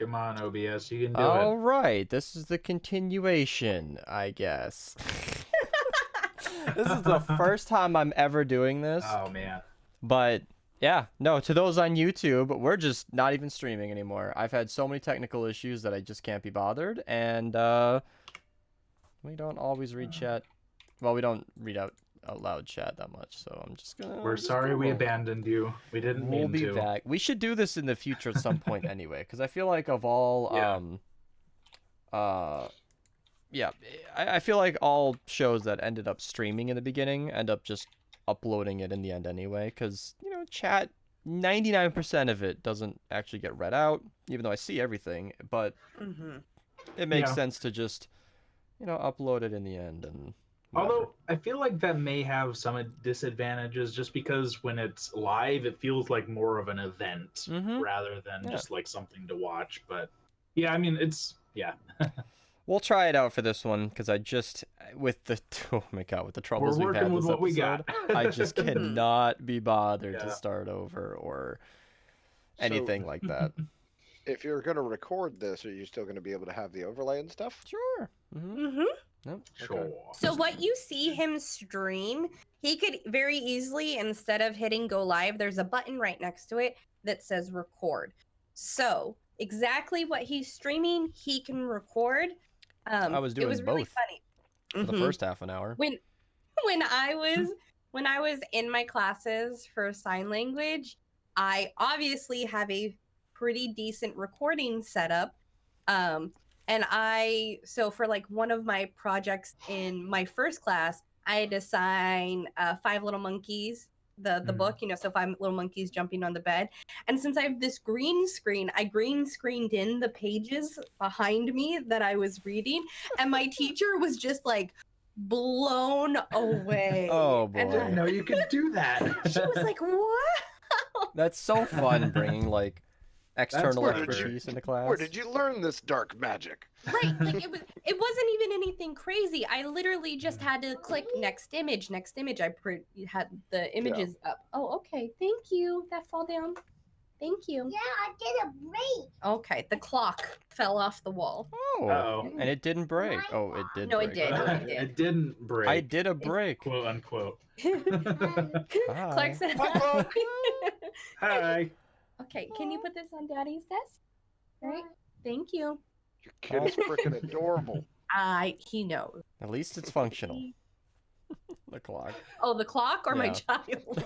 Come on, OBS, you can do All it. right, this is the continuation, I guess. This is the first time I'm ever doing this, Oh man. but yeah, no, to those on YouTube, we're just not even streaming anymore. I've had so many technical issues that I just can't be bothered, and we don't always read chat. Well, we don't read out loud chat that much, so I'm just gonna. We're sorry we abandoned you. We didn't We'll mean be to. back. We should do this in the future at some point anyway, because I feel like of all yeah, I feel like all shows that ended up streaming in the beginning end up just uploading it in the end anyway, because, you know, chat, 99% of it doesn't actually get read out, even though I see everything, but it makes sense to just, you know, upload it in the end. And whatever. Although, I feel like that may have some disadvantages, just because when it's live, it feels like more of an event rather than just like something to watch. But yeah, I mean, We'll try it out for this one, because I just, with the, oh my god, with the troubles we've had this episode, I just cannot be bothered to start over or anything like that. If you're going to record this, are you still going to be able to have the overlay and stuff? Sure. Sure. Okay. So what you see him stream, he could very easily, instead of hitting go live, there's a button right next to it that says record. So exactly what he's streaming, he can record. I was doing it was both really funny. for the first half an hour. When I was in my classes for sign language, I obviously have a pretty decent recording setup. And so for like one of my projects in my first class, I had to sign 5 Little Monkeys, the book, you know, so 5 little monkeys jumping on the bed. And since I have this green screen, I green screened in the pages behind me that I was reading, and my teacher was just like blown away. Oh boy. I didn't know you could do that. She was like, what? That's so fun, bringing like external Where did expertise into class. Where did you learn this dark magic? Right, like it wasn't even anything crazy. I literally just had to click next image. I had the images up. Oh, okay. Thank you. That fall down. Thank you. Yeah, I did a break. Okay, the clock fell off the wall. Oh, Uh-oh. and it didn't break. Oh, it did. No, break. it did. It didn't break. I did a break. Quote unquote. Clark said Hi, Clark. Hi. Okay, can you put this on Daddy's desk? All right. Thank you. Your kid is freaking adorable. He knows. At least it's functional. The clock. Oh, the clock or my Yeah. child?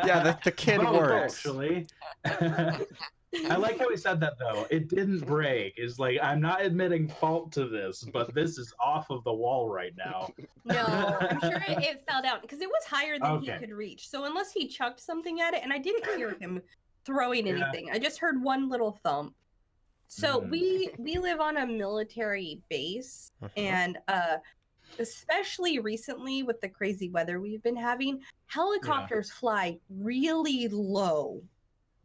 Yeah, the kid Both, works. actually. I like how he said that though. It didn't break. It's like, I'm not admitting fault to this, but this is off of the wall right now. No, I'm sure it fell down because it was higher than he Okay. could reach. So unless he chucked something at it, and I didn't hear him throwing anything, I just heard one little thump. So we live on a military base, and especially recently with the crazy weather we've been having, helicopters fly really low.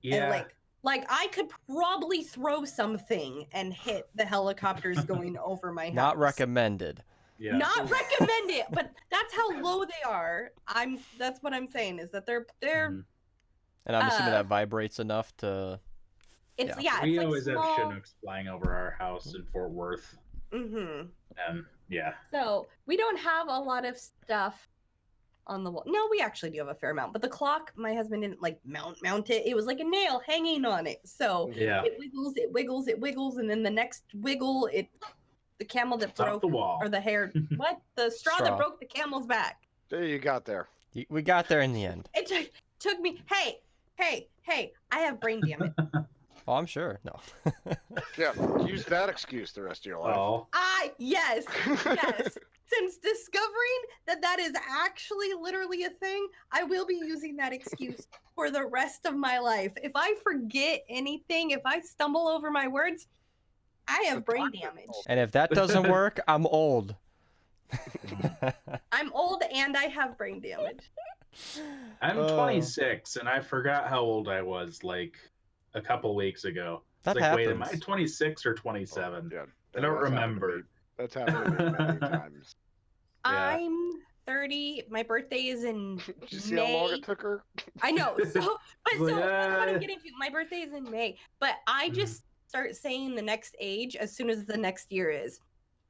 Yeah. And like I could probably throw something and hit the helicopters going over my house. Not recommended. Yeah. Not recommended, but that's how low they are. That's what I'm saying, is that they're And I'm assuming that vibrates enough to. it's Yeah. it's We like always small. have Chinooks flying over our house in Fort Worth. Mm-hmm. And yeah. So we don't have a lot of stuff on the wall. No, we actually do have a fair amount, but the clock, my husband didn't like mount it. It was like a nail hanging on it. So Yeah. it wiggles, and then the next wiggle, the camel that It's off broke, the wall. or the hair, what? The straw Straw. that broke the camel's back. There you got there. We got there in the end. It took me, hey, I have brain damage. Oh, I'm sure. No. Yeah, use that excuse the rest of your life. Oh. Yes. Since discovering that is actually literally a thing, I will be using that excuse for the rest of my life. If I forget anything, if I stumble over my words, I have brain damage. And if that doesn't work, I'm old. I'm old and I have brain damage. I'm 26 and I forgot how old I was like a couple weeks ago. That It's like, wait, am I happens. 26 or 27? Yeah, I don't that's happened to remember. me. That's happened to me many times. Yeah. I'm 30. My birthday is in Did you see how long May. it took her? I know. So, but Like, that's what I'm getting to. My birthday is in May, but I just start saying the next age as soon as the next year is.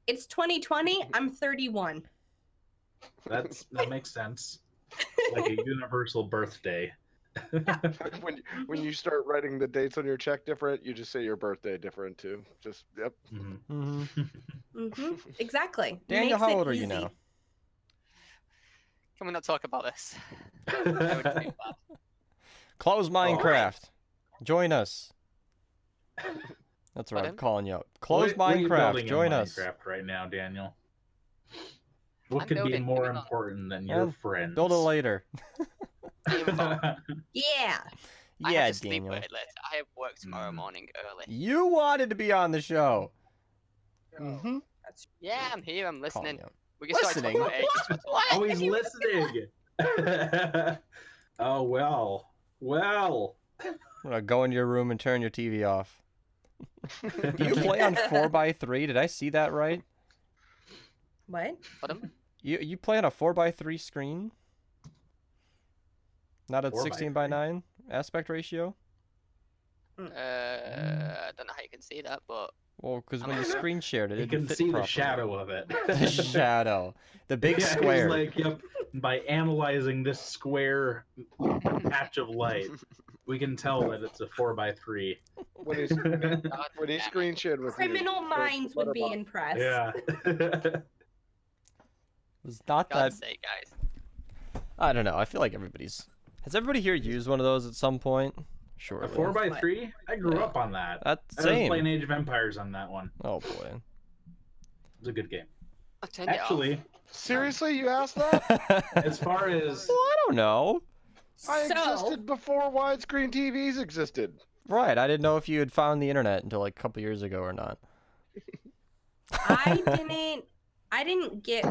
It's 2020. I'm 31. That makes sense. Like a universal birthday. when you start writing the dates on your check different, you just say your birthday different too. Just yep. Exactly. Daniel, Makes how it old are you easy. now? Can we not talk about this? I would feel bad. Close Minecraft. Join us. That's what I'm Pardon? calling you out. Close What are you Minecraft. building in Join us. Minecraft right now, Daniel. What I'm could be building, more moving on. important than Well, your friends? Build it later. Yeah. I Yeah, have to sleep Daniel. way later. I have work tomorrow morning early. You wanted to be on the show. Yeah, I'm here. I'm listening. Calling you out. We can start talking about ages. Oh, he's listening. Oh, well. Well. I'm gonna go into your room and turn your TV off. Do you play on 4x3? Did I see that right? What? Pardon? You play on a 4x3 screen? Not at 16:9 aspect ratio? I don't know how you can see that, but Well, because when you screen shared it, You it can didn't fit see the properly. shadow of it. The shadow. The big Yeah, he's square. like, yep, by analyzing this square patch of light, we can tell that it's a 4x3. When he screen shared with Criminal you, minds would be letterbox. impressed. Yeah. It's not God's that. sake, guys. I don't know. I feel like everybody's. Has everybody here used one of those at some point? Sure. A 4x3? I grew Yeah. up on that. That's I was same. playing Age of Empires on that one. Oh boy. It was a good game. I turned it off. Actually, Seriously, you asked that? as far as Well, I don't know. I So- existed before widescreen TVs existed. Right. I didn't know if you had found the internet until like a couple years ago or not. I didn't get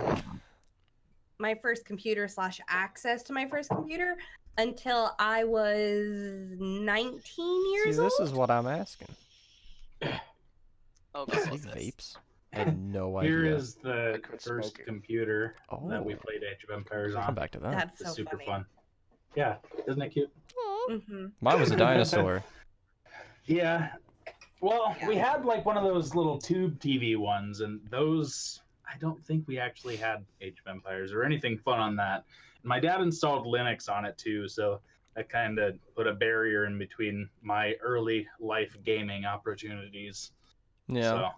my first computer / access to my first computer until I was 19 years See, old. this is what I'm asking. Oh, See, God, what's this? vapes. I had no idea. here is the I quit first smoking. computer that we Oh. played Age of Empires Come on. back to that. That's It's so super funny. fun. Yeah, isn't it cute? Mine was a dinosaur. Yeah. Well, Yeah. we had like one of those little tube TV ones, and those I don't think we actually had Age of Empires or anything fun on that. My dad installed Linux on it too, so that kind of put a barrier in between my early life gaming opportunities. Yeah. So,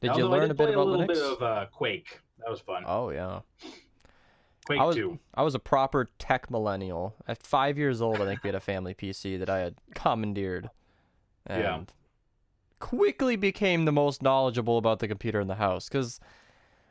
Did you although I learn did a bit play about a little Linux? bit of Quake. That was fun. Oh yeah. Quake I was 2. I was a proper tech millennial. At 5 years old, I think we had a family PC that I had commandeered, and Yeah. quickly became the most knowledgeable about the computer in the house because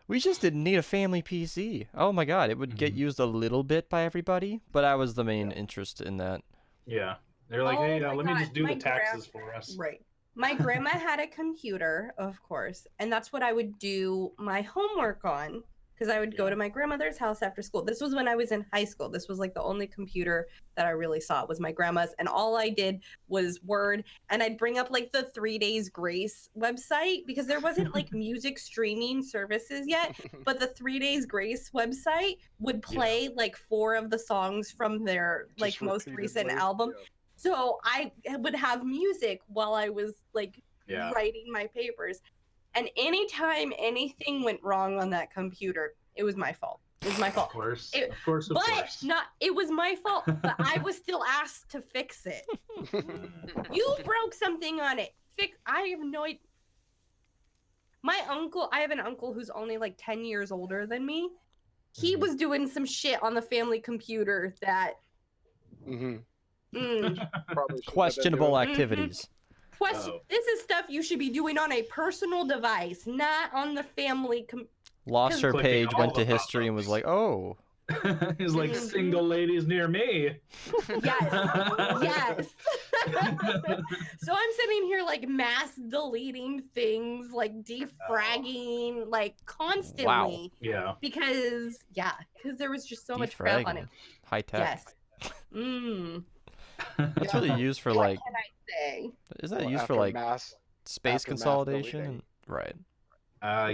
we just didn't need a family PC. Oh my god, it would get used a little bit by everybody, but I was the main interest in that. Yeah. They're like, Oh hey, my let me God, just do my the taxes for us. Right. My grandma had a computer, of course, and that's what I would do my homework on because I would go to my grandmother's house after school. This was when I was in high school. This was like the only computer that I really saw was my grandma's, and all I did was Word, and I'd bring up like the 3 Days Grace website because there wasn't like music streaming services yet, but the 3 Days Grace website would play like 4 of the songs from their like Just most recent repeatedly, album. yeah. So I would have music while I was like Yeah. writing my papers. And anytime anything went wrong on that computer, it was my fault. It was my Of fault. course. It- of course. Of But course. it was my fault. But I was still asked to fix it. You broke something on it. I have no idea. I have an uncle who's only like 10 years older than me. He was doing some shit on the family computer that Mm-hmm. mm, Questionable Mhm. activities. Uh-oh. This is stuff you should be doing on a personal device, not on the family. Lost her Clicking page, all went to the history, and was like, "Oh, He's like, Mhm. single ladies near me. Yes. So I'm sitting here like mass deleting things, like defragging, like constantly. Yeah. Because there was just so much crap on it. defragging, high tech." Yes. Mm. That's really used for What like, can I say? isn't that Well, used for after like mass, space after mass consolidation? deleting. Right.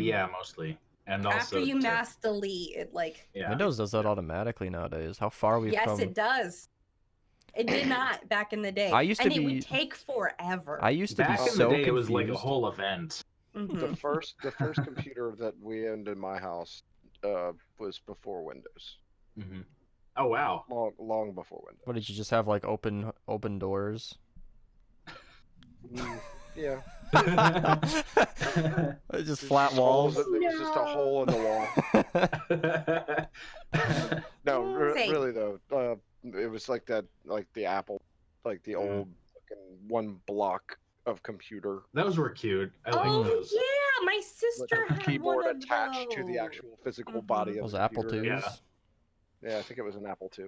Yeah, mostly. And also After you to- mass delete, it like yeah. Windows does that automatically nowadays. How far we've yes, come. it does. It did not back in the day. I used to and it be- would take forever. I used to Back be in so the day, confused. it was like a whole event. Mhm. The first computer that we owned in my house was before Windows. Hmm. Oh wow. Long before Windows. What did you just have like open doors? Yeah. Just flat walls. There was just a hole in the wall. No, Same. really though, it was like that, like the Apple, like the old fucking one block of computer Those were cute. I like Oh those. yeah, my with sister a had keyboard one of attached to the those. actual physical body of Those the Apple computer. IIs. Yeah. Yeah, I think it was an Apple II.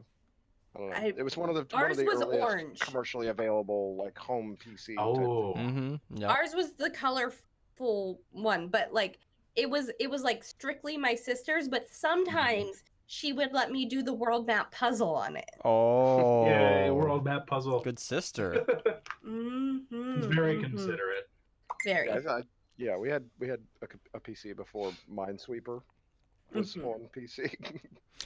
I don't know. I- It was one of the Ours was earliest orange. commercially available like home PC. Oh. Mm-hmm. Yeah. Ours was the colorful one, but like it was like strictly my sister's, but sometimes she would let me do the world map puzzle on it. Oh. Yeah, world map puzzle. Good sister. Mm-hmm, It's very considerate. Very. Yeah, we had a PC before Minesweeper was Mhm. on PC.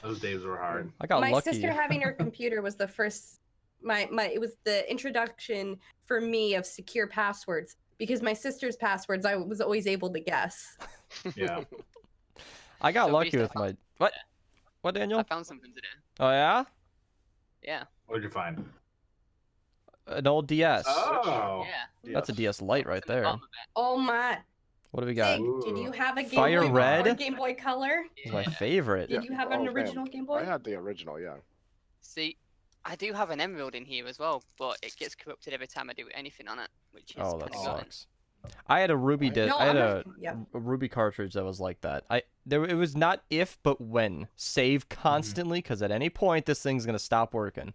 Those days were hard. I got My lucky. sister having her computer was the first it was the introduction for me of secure passwords because my sister's passwords I was always able to guess. Yeah. I got So lucky based with on- my what? What, Daniel? I found something today. Oh yeah, Yeah. What'd you find? an old DS. Oh. Yeah. That's a DS Lite right there. Bottom of it. Oh my. What do we got? Sig, did you have a Game Fire Boy Red? before Game Boy Color? It's my Yeah. favorite. Did you have an Oh, man. original Game Boy? I had the original, yeah. See, I do have an Emerald in here as well, but it gets corrupted every time I do anything on it, which is Oh, that pretty good. sucks. I had a Ruby disc. No, I had I'm a not- yeah. a Ruby cartridge that was like that. It was not if but when. Save constantly because at any point this thing's gonna stop working.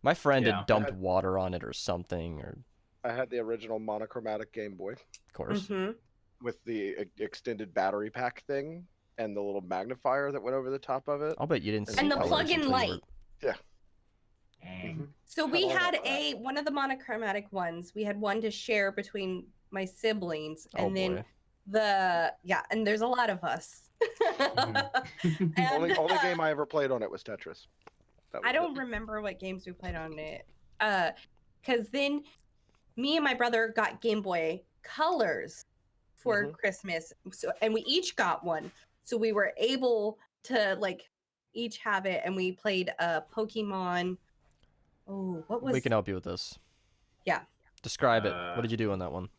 My friend Yeah. had dumped water on it or something, or I had the original monochromatic Game Boy of course. Mhm. with the extended battery pack thing and the little magnifier that went over the top of it. I'll bet you didn't see And the colors plug-in until you were- light. Dang. So Had we all had that. one of the monochromatic ones. We had one to share between my siblings, Oh, and then boy. and there's a lot of us. Mhm. And, Only game I ever played on it was Tetris. That was I don't it. remember what games we played on it. Because then me and my brother got Game Boy Colors for Mhm. Christmas. So and we each got one. So we were able to like each have it, and we played Pokemon. Oh, what was We can help you with this. Yeah. Describe it. What did you do on that one?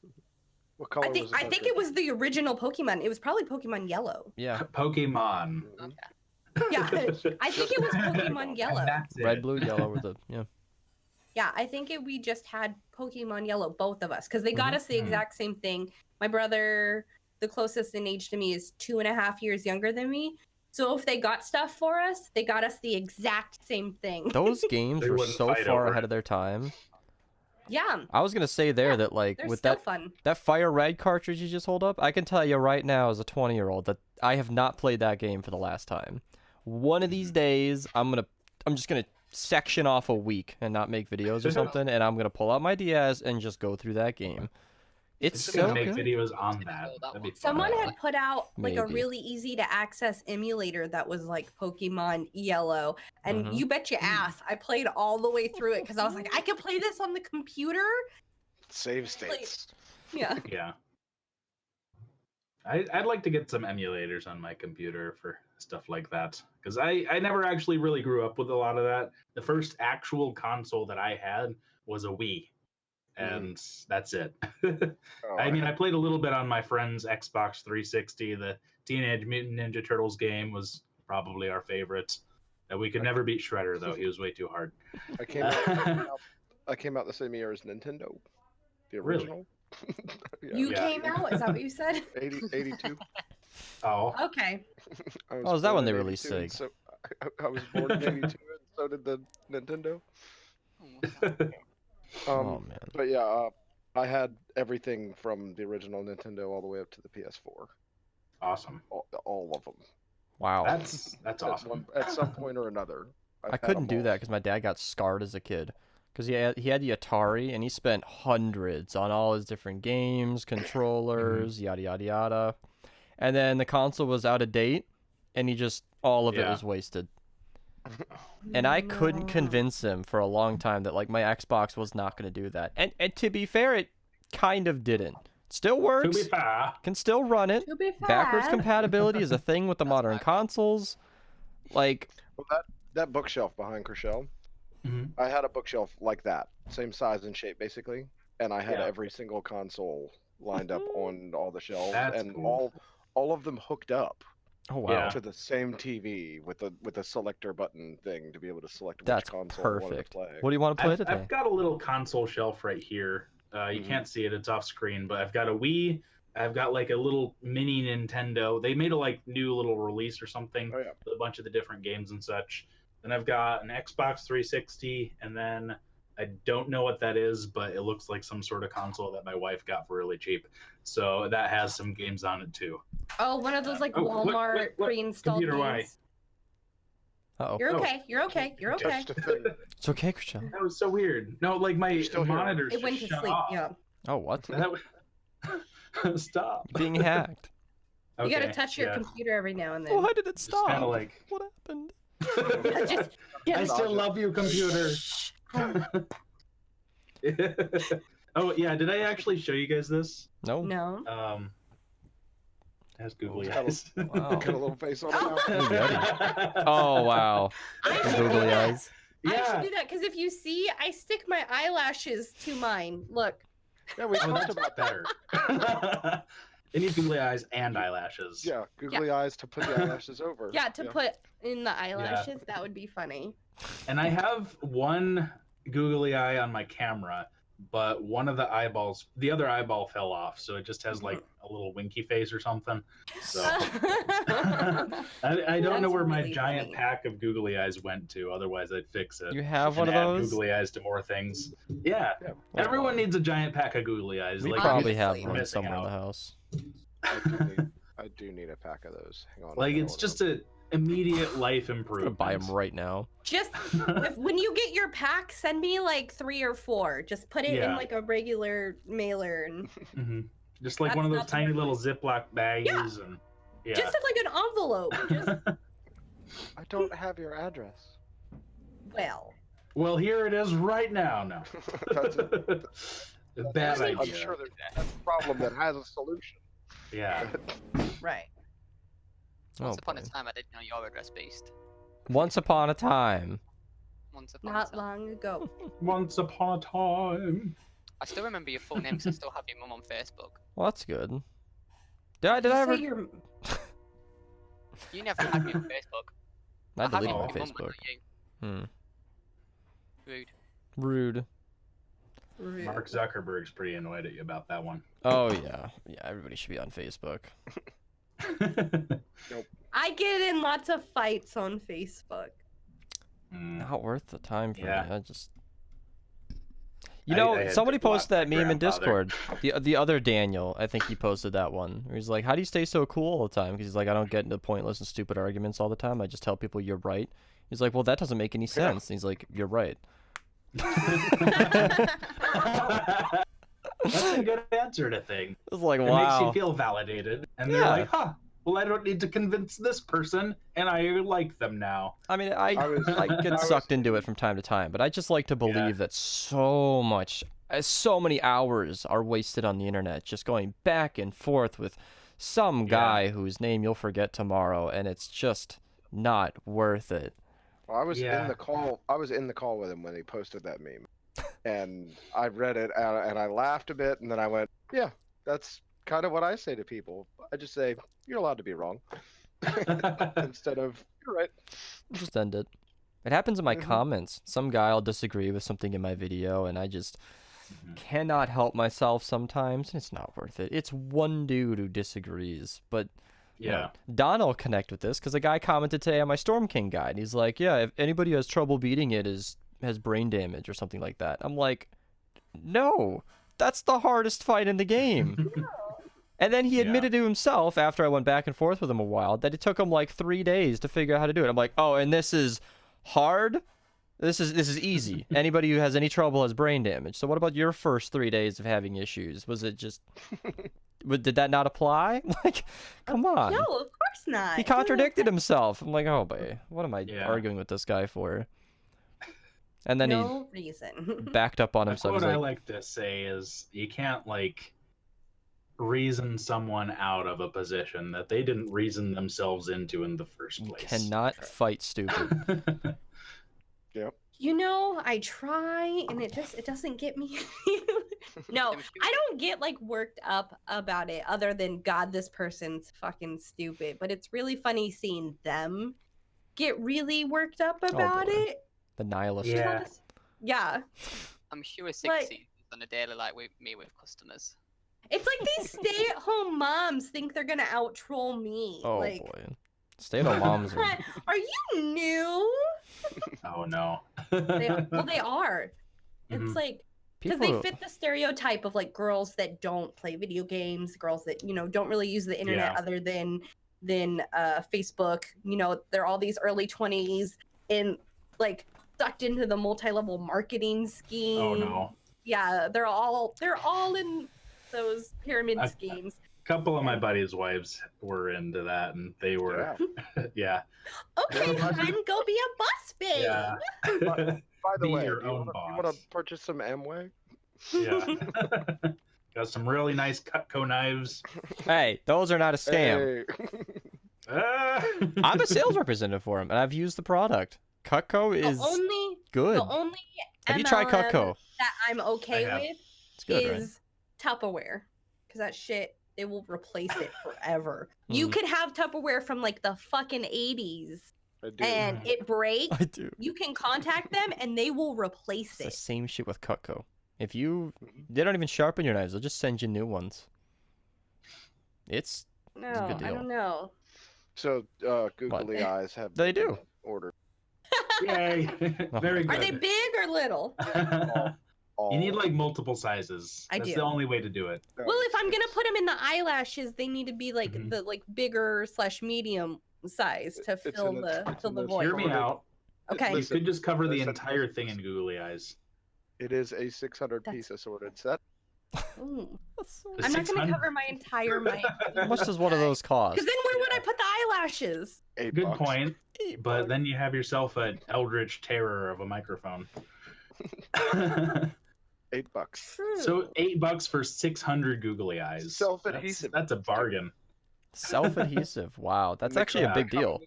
What color I think was it? it was the original Pokemon. It was probably Pokemon Yellow. Yeah. Pokemon. Mhm. Yeah, I think it was Pokemon Yellow. And that's Red, it. blue, yellow were the yeah. Yeah, I think we just had Pokemon Yellow, both of us, because they got Mhm. us the exact same thing. My brother, the closest in age to me, is 2.5 years younger than me. So if they got stuff for us, they got us the exact same thing. Those games They were wouldn't so fight far over ahead it. of their time. Yeah, I was gonna say there Yeah, that like they're with still that fun. Fire Red cartridge you just hold up, I can tell you right now as a 20-year-old that I have not played that game for the last time. One of these days I'm just gonna section off a week and not make videos or something, and I'm gonna pull out my DS and just go through that game. It's Just gonna so make good. videos on that. That'd be fun. Someone had put out like a Maybe. really easy to access emulator that was like Pokemon Yellow, and Mhm. you bet your ass I played all the way through it because I was like, I can play this on the computer. Save states. Yeah. Yeah. I'd like to get some emulators on my computer for stuff like that because I never actually really grew up with a lot of that. The first actual console that I had was a Wii, and that's it. Oh, I mean, I played a little bit on my friend's Xbox 360. The Teenage Mutant Ninja Turtles game was probably our favorite. We could never beat Shredder though; he was way too hard. I came out the same year as Nintendo. The Really? original. Yeah, You Yeah. came out? Is that what you said? 82. Oh, Okay. I was Oh, is that born when they in released 82, and Sig? So I was born in 82, and so did the Nintendo. Oh man. But yeah, I had everything from the original Nintendo all the way up to the PS4. awesome! All of them. Wow. That's At awesome. at some point or another. I've I had couldn't them do all. that because my dad got scarred as a kid. Because he had the Atari and he spent hundreds on all his different games, controllers, yada yada yada. And then the console was out of date, and he just all of it Yeah. was wasted. And I couldn't convince him for a long time that like my Xbox was not going to do that. And to be fair, it kind of didn't. Still works. To be fair. Can still run it. To be Backwards fair. compatibility is a thing with the modern consoles. Like, Well, that bookshelf behind Chriselle, Mhm. I had a bookshelf like that, same size and shape basically, and I had Yeah. every single console lined up on all the shelves, That's and cool. all of them hooked up oh wow, Yeah. to the same TV with a selector button thing to be able to select which that's console I wanted perfect. to play. What do you want to play I've, today? I've got a little console shelf right here. You Mhm. can't see it; it's off screen. But I've got a Wii. I've got like a little mini Nintendo. They made a like new little release or something Oh yeah. with a bunch of the different games and such. Then I've got an Xbox 360, and then I don't know what that is, but it looks like some sort of console that my wife got for really cheap. So that has some games on it too. Oh, one of those like Oh, what- Walmart what pre-installed computer why? games. Uh-oh. You're Oh. okay. You're okay. You're okay. Touched a thing. It's okay, Chriselle. That was so weird. No, like my You're still here. monitors It went just to shut sleep. off. Yeah. Oh, what? That was... Stop. Being hacked. You gotta Okay, touch your yeah. computer every now and then. Why did it Just stop? kind of like. What happened? Just- I still love you, computer. Oh yeah, did I actually show you guys this? No. No. It has googly It's got a- eyes. Wow. Got a little face on it now. Yeti. Oh wow. I should do Googly that. eyes. I Yeah. should do that because if you see, I stick my eyelashes to mine. Look. Yeah, we Oh, talked that's about better. It needs googly eyes and eyelashes. Yeah, googly eyes to put the eyelashes over. Yeah, to put in the eyelashes, that would be funny. And I have one googly eye on my camera, but one of the eyeballs, the other eyeball fell off, so it just has like a little winky face or something. So I don't know That's where my really giant funny. pack of googly eyes went to. Otherwise, I'd fix it. You have And one of add those? googly eyes to more things. Yeah, Yeah. everyone needs a giant pack of googly eyes. We Like, probably obviously. have You're one missing somewhere in the out. house. I do need a pack of those. Hang on. Like I it's gotta just a immediate life I'm gonna improvement. buy them right now. Just when you get your pack, send me like 3 or 4. Just put it in Yeah. like a regular mailer and Mhm. Just like That's one of those not the tiny word. little Ziploc bags, and yeah. just like an envelope. Just I don't have your address. well. Well, here it is right now. No. That's A bad I'm I'm idea. sure that's a problem that has a solution. Yeah. Right. Once Oh, upon a boy. time, I didn't know your address, Beast. Once upon a time. Once upon a Not time. long ago. Once upon a time. I still remember your full name because I still have your mum on Facebook. Well, that's good. Did I You ever? say you're- You never had me on Facebook. I have deleted you my on your mum, but Facebook. not you. Hmm. Rude. Rude. rude. Mark Zuckerberg's pretty annoyed at you about that one. Oh yeah. Yeah. Everybody should be on Facebook. I get in lots of fights on Facebook. Mm. Not worth the time for Yeah. me. I just. You know, I had somebody to block posted that my meme in grandfather. Discord. The other Daniel, I think he posted that one. Where he's like, "How do you stay so cool all the time?" Because he's like, "I don't get into pointless and stupid arguments all the time. I just tell people you're right." He's like, "Well, that doesn't make any sense." And he's like, "You're right." That's a good answer to thing. It's like, It makes you wow. feel validated, and they're Yeah. like, "Huh? Well, I don't need to convince this person, and I like them now." I mean, I was- I I get was- sucked into it from time to time, but I just like to believe that so many hours are wasted on the internet, just going back and forth with some guy whose name you'll forget tomorrow, and it's just not worth it. Well, I was Yeah. in the call. I was in the call with him when he posted that meme, and I read it and I laughed a bit, and then I went, "Yeah, that's kind of what I say to people. I just say you're allowed to be wrong," instead of "You're right." Just end it. It happens in my Mhm. comments. Some guy will disagree with something in my video, and I just cannot help myself sometimes, and it's not worth it. It's one dude who disagrees, but you know, Yeah. Don will connect with this because a guy commented today on my Storm King guide. He's like, "Yeah, if anybody who has trouble beating it has brain damage or something like that." I'm like, "No, that's the hardest fight in the game." And then he Yeah. admitted to himself after I went back and forth with him a while that it took him like 3 days to figure out how to do it. I'm like, "Oh, and this is hard? This is easy. Anybody who has any trouble has brain damage. So what about your first 3 days of having issues? Was it just did that not apply? Like, come on. No, of course not. He It doesn't contradicted affect- himself. I'm like, oh, boy, what am I Yeah. arguing with this guy for? And then no reason. he backed up on The himself. quote He's I like, like to say is, you can't like reason someone out of a position that they didn't reason themselves into in the first you place. cannot fight stupid. You know, I try and it doesn't get me. No, I don't get like worked up about it other than God, this person's fucking stupid. But it's really funny seeing them get really worked up about boy. it. The nihilist. Yeah. Yeah. I'm sure 60 Like- on a daily like we meet with customers. It's like these stay-at-home moms think they're gonna out-troll me. Oh, like, boy. Stay-at-home moms are... are you new? Oh no. Well, they are. It's Mhm. like because People... they fit the stereotype of like girls that don't play video games, girls that don't really use the internet Yeah. other than Facebook. They're all these early 20s and like sucked into the multi-level marketing scheme. Oh no. Yeah, they're all in those pyramid I- schemes. Couple of my buddies' wives were into that, and they were, yeah. Okay, Yeah. then go be a bus babe. Yeah. By the Be way, your do you own want to boss. purchase some Amway? Yeah. Got some really nice Cutco knives. Hey, those are not a scam. Hey. Ah! I'm a sales representative for them, and I've used the product. Cutco is good. The only Have you tried MLM Cutco? that I'm okay I have. with It's good, right? is Tupperware, because that shit it will replace it forever. You Mhm. could have Tupperware from like the fucking 80s I do. and it breaks. I do. You can contact them and they will replace It's the it. same shit with Cutco. If you... They don't even sharpen your knives. They'll just send you new ones. It's... No, a good I deal. don't know. So, googly eyes have They been do. ordered. Yay! Very good. Are they big or little? All You need like multiple sizes. I That's do. the only way to do it. Well, if I'm gonna put them in the eyelashes, they need to be like Mhm. the bigger / medium size to It's in fill the- the it's fill in the the void. Hear me out. Okay. You Listen, could just cover the listen, entire listen, thing in googly eyes. It is a 600-piece assorted set. Ooh. The I'm not gonna 600 cover my entire mic. How much does one of those cost? Because then where would I put the eyelashes? $8. Good point. But then you have yourself an eldritch terror of a microphone. $8. So $8 for 600 googly eyes. Self-adhesive. That's a bargain. Self-adhesive. Wow, that's they actually a come- big deal.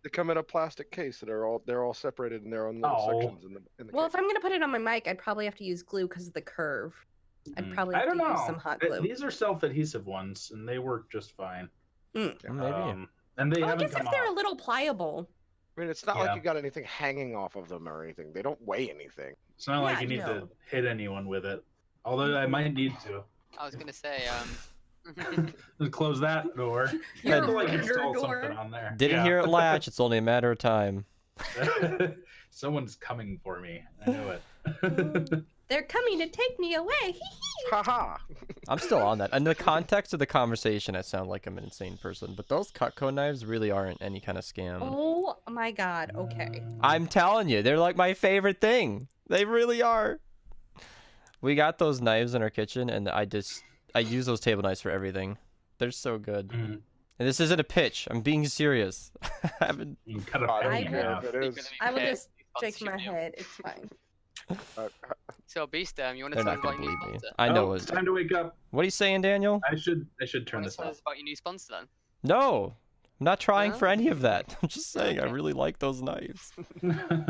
They come in a plastic case that are all separated in their own little Oh. sections in the Well, case. if I'm gonna put it on my mic, I'd probably have to use glue because of the curve. I'd probably have I don't to know. use some hot glue. These are self-adhesive ones, and they work just fine. Maybe. And they Well, I haven't guess come if they're a off. little pliable. I mean, it's not Yeah. like you got anything hanging off of them or anything. They don't weigh anything. It's not like Yeah, you need no. to hit anyone with it. Although I might need to. I was gonna say, Just close that door. Your I have to like rear install door. something on there. Didn't hear it latch. It's only a matter of time. Someone's coming for me. I know it. They're coming to take me away. Haha. I'm still on that. In the context of the conversation, I sound like I'm an insane person, but those Cutco knives really aren't any kind of scam. Oh my god. Okay. I'm telling you, they're like my favorite thing. They really are. We got those knives in our kitchen, and I use those table knives for everything. They're so good. Mhm. And this isn't a pitch. I'm being serious. I haven't. You can cut a I don't penny in care half. if it is. I will just shake my head. It's fine. So, Beast, you want to They're tell not us about gonna your new believe me. sponsor? I know Oh, it. it's time to wake up. What are you saying, Daniel? I should turn Want to this tell off. us about your new sponsor then? No, I'm not trying for No? any of that. I'm just saying I Okay. really like those knives.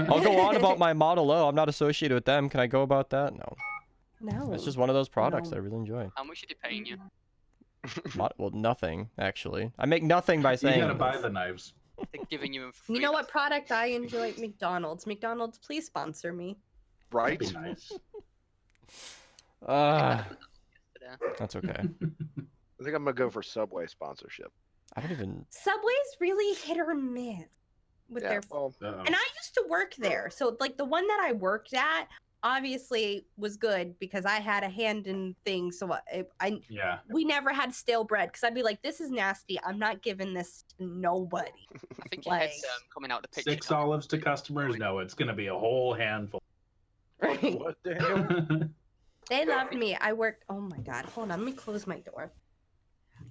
I'll go on about my Model O. I'm not associated with them. Can I go about that? No. No. It's just one of those products No. I really enjoy. How much are they paying you? Well, nothing actually. I make nothing by You saying. gotta buy this. the knives. They're giving you them for free. You know what product I enjoy? McDonald's. McDonald's, please sponsor me. Right? That'd be nice. Yeah. That's okay. I think I'm gonna go for Subway sponsorship. I don't even. Subway's really hit or miss with Yeah. their. Well, Uh-oh. And I used to work there, so like the one that I worked at obviously was good because I had a hand in things. So Yeah. we never had stale bread because I'd be like, this is nasty. I'm not giving this to nobody. I think your head's Like- coming out the picture. 6 now. olives to customers? No, it's gonna be a whole handful. Right? what the hell? They loved me. I worked. Oh my god! Hold on. Let me close my door.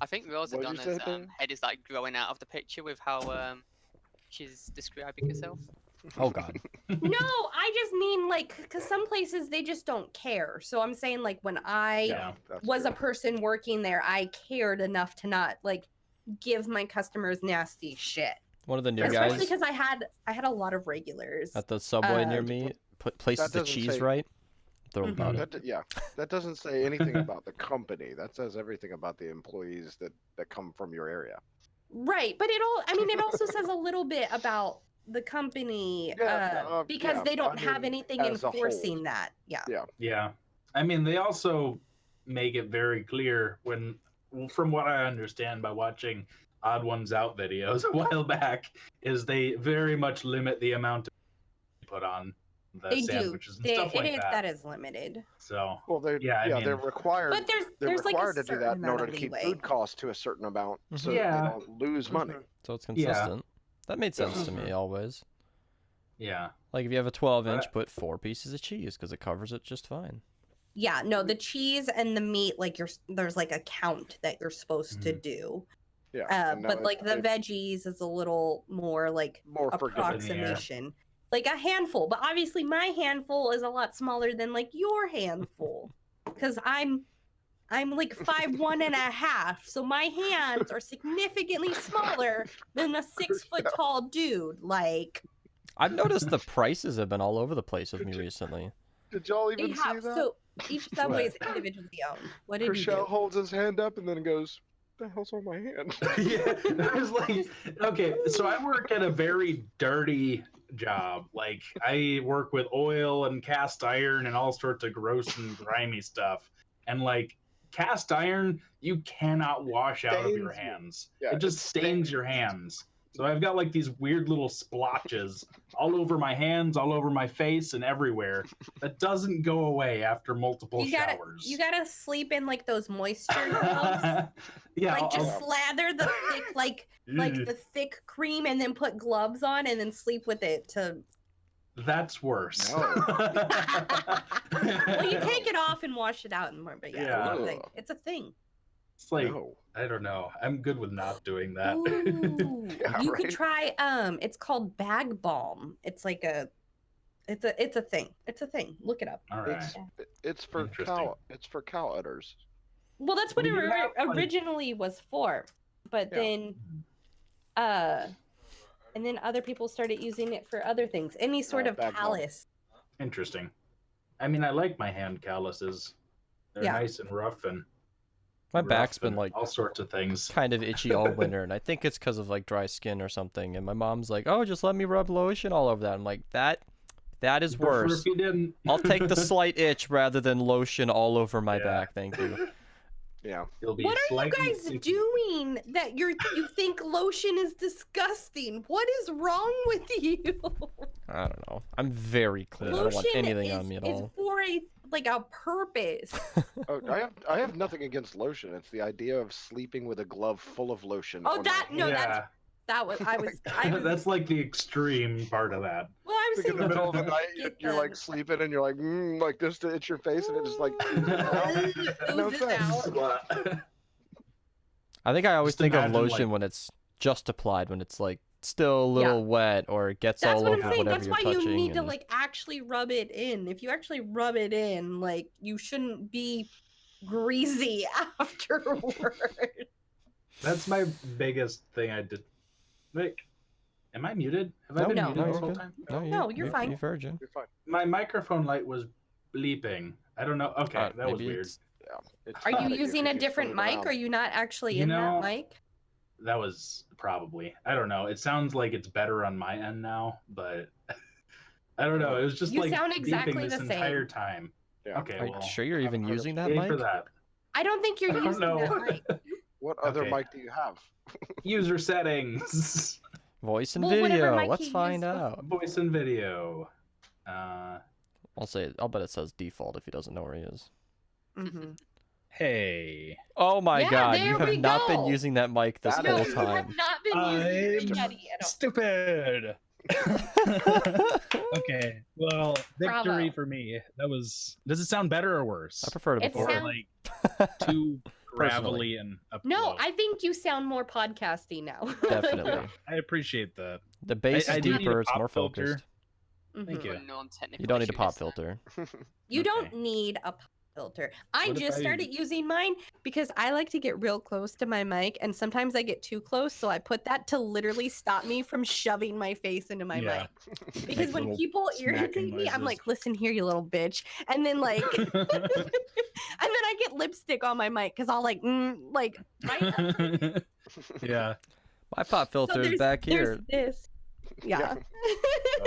I think What'd you say, RosaDonna's Ben? head is like growing out of the picture with how she's describing herself. Oh God. No, I just mean like, because some places they just don't care. So I'm saying like when I Yeah. That's was a true. person working there, I cared enough to not like give my customers nasty shit. One of the new Especially guys because I had a lot of regulars. at the subway near Uh, me places the doesn't cheese say- right. They're all Mhm. about it. That doesn't say anything about the company. That says everything about the employees that come from your area. Right, but it also says a little bit about the company because yeah, they don't I have mean, anything as a whole. enforcing that. Yeah. Yeah. I mean, they also make it very clear from what I understand by watching Odd Ones Out videos a while back, is they very much limit the amount of put on the They do. sandwiches and stuff like that. That is limited. So, Well, they're Yeah, I they're mean- required. But They're there's like required a to do certain that in amount order of to keep leeway. food costs to a certain amount, so Yeah. that they don't lose money. So it's Yeah. consistent. That made sense to me always. yeah. Like if you have a 12-inch, But- put 4 pieces of cheese because it covers it just fine. Yeah, no, the cheese and the meat, like there's like a count that you're supposed to do. Yeah, and But now like the it's veggies is a little more like more forgiving. approximation. Like a handful, but obviously my handful is a lot smaller than like your handful. Because I'm like 5'1.5", so my hands are significantly smaller than a 6-foot tall dude. Like I've noticed the prices have been all over the place with me recently. Did y'all they even see have that? so each subway is individually owned. What did you Rochelle do? holds his hand up and then goes, "What the hell's on my hand?" Yeah. I was like, okay, so I work at a very dirty job. Like, I work with oil and cast iron and all sorts of gross and grimy stuff. And like, cast iron, you cannot wash out of your Stains you. hands. Yeah, it just it stains your hands. So I've got like these weird little splotches all over my hands, all over my face, and everywhere. That doesn't go away after multiple showers. You gotta sleep in like those moisture gloves. Yeah, Like just I'll- slather the thick like the thick cream and then put gloves on and then sleep with it to that's worse. No. well, you take it off and wash it out and more, but yeah, Yeah. it's a thing. It's like, No. I don't know. I'm good with not doing that. Ooh, Yeah, you could right? try it's called bag balm. It's like it's a thing. It's a thing. Look it up. All right. It's for Interesting. cow udders. Well, that's what Well, it you have, like- originally was for, but Yeah. then other people started using it for other things. Any sort of bag balm. callus. Interesting. I mean, I like my hand calluses. They're Yeah. nice and rough and My rough back's been and like all sorts of things. kind of itchy all winter, and I think it's because of like dry skin or something. And my mom's like, "Oh, just let me rub lotion all over that." I'm like, "That is Prefer worse. If you didn't. I'll take the slight itch rather than lotion all over my Yeah. back, thank you." Yeah. You'll be What are you slightly guys sticky. doing that you think lotion is disgusting? What is wrong with you? I don't know. I'm very clean. I don't want Lotion anything is, on me at is all. for a purpose. Oh, I have nothing against lotion. It's the idea of sleeping with a glove full of lotion. Oh, on my that hand. no, Yeah. I was That's like the extreme part of that. well, I was Like in the saying middle of the night, get you're like the- sleeping and you're like, like this to itch your face, and it just like, no oozes offense. out. I think I always Just think of imagine, lotion like- when it's just applied, when it's like still a little wet or it gets That's all what over I'm saying. whatever That's you're why touching. you need to and- like actually rub it in. If you actually rub it in, like you shouldn't be greasy afterward. That's my biggest thing I did. Wait, am I muted? Have I been No. muted No, this you're whole good. time? No, you're fine. You're virgin. You're fine. My microphone light was bleeping. I don't know. Okay, that was maybe weird. it's- Yeah. It's Are not you that using could a different turn it mic? around. Are you not actually You in know, that mic? That was probably. I don't know. It sounds like it's better on my end now, but I don't know. It was just You like sound beeping exactly this the entire same. time. Yeah. Okay, Are you well, sure you're even haven't heard using that yay mic? for that. I don't think you're I don't using know. that mic. What other Okay. mic do you have? User settings, Voice and Well, whatever video. mic Let's you find use out. voice and video. I'll bet it says default if he doesn't know where he is. Mhm. Hey, Oh my Yeah, god, there you have we not been go. using that mic this That No, whole is- you have time. not been using I'm Yeti at all. stupid. Okay, well, victory Bravo. for me. That was. Does it sound better or worse? I prefer it It before. sounds- Like too gravelly and up No, close. I think you sound more podcasty now. Definitely. I appreciate that. The bass I is do need a deeper. It's pop more filter. focused. Thank you. Non-technical You don't need a issue pop this time. filter. You don't Okay. need a pop filter. I What if just I- started using mine because I like to get real close to my mic, and sometimes I get too close, so I put that to literally stop me from shoving my face into my Yeah. mic. Because Make when little people smacking irritate me, I'm noises. like, "Listen here, you little bitch," and then like, and then I get lipstick on my mic because I'll like, right. Yeah. My pop filter is there's- back here. There's this. Yeah.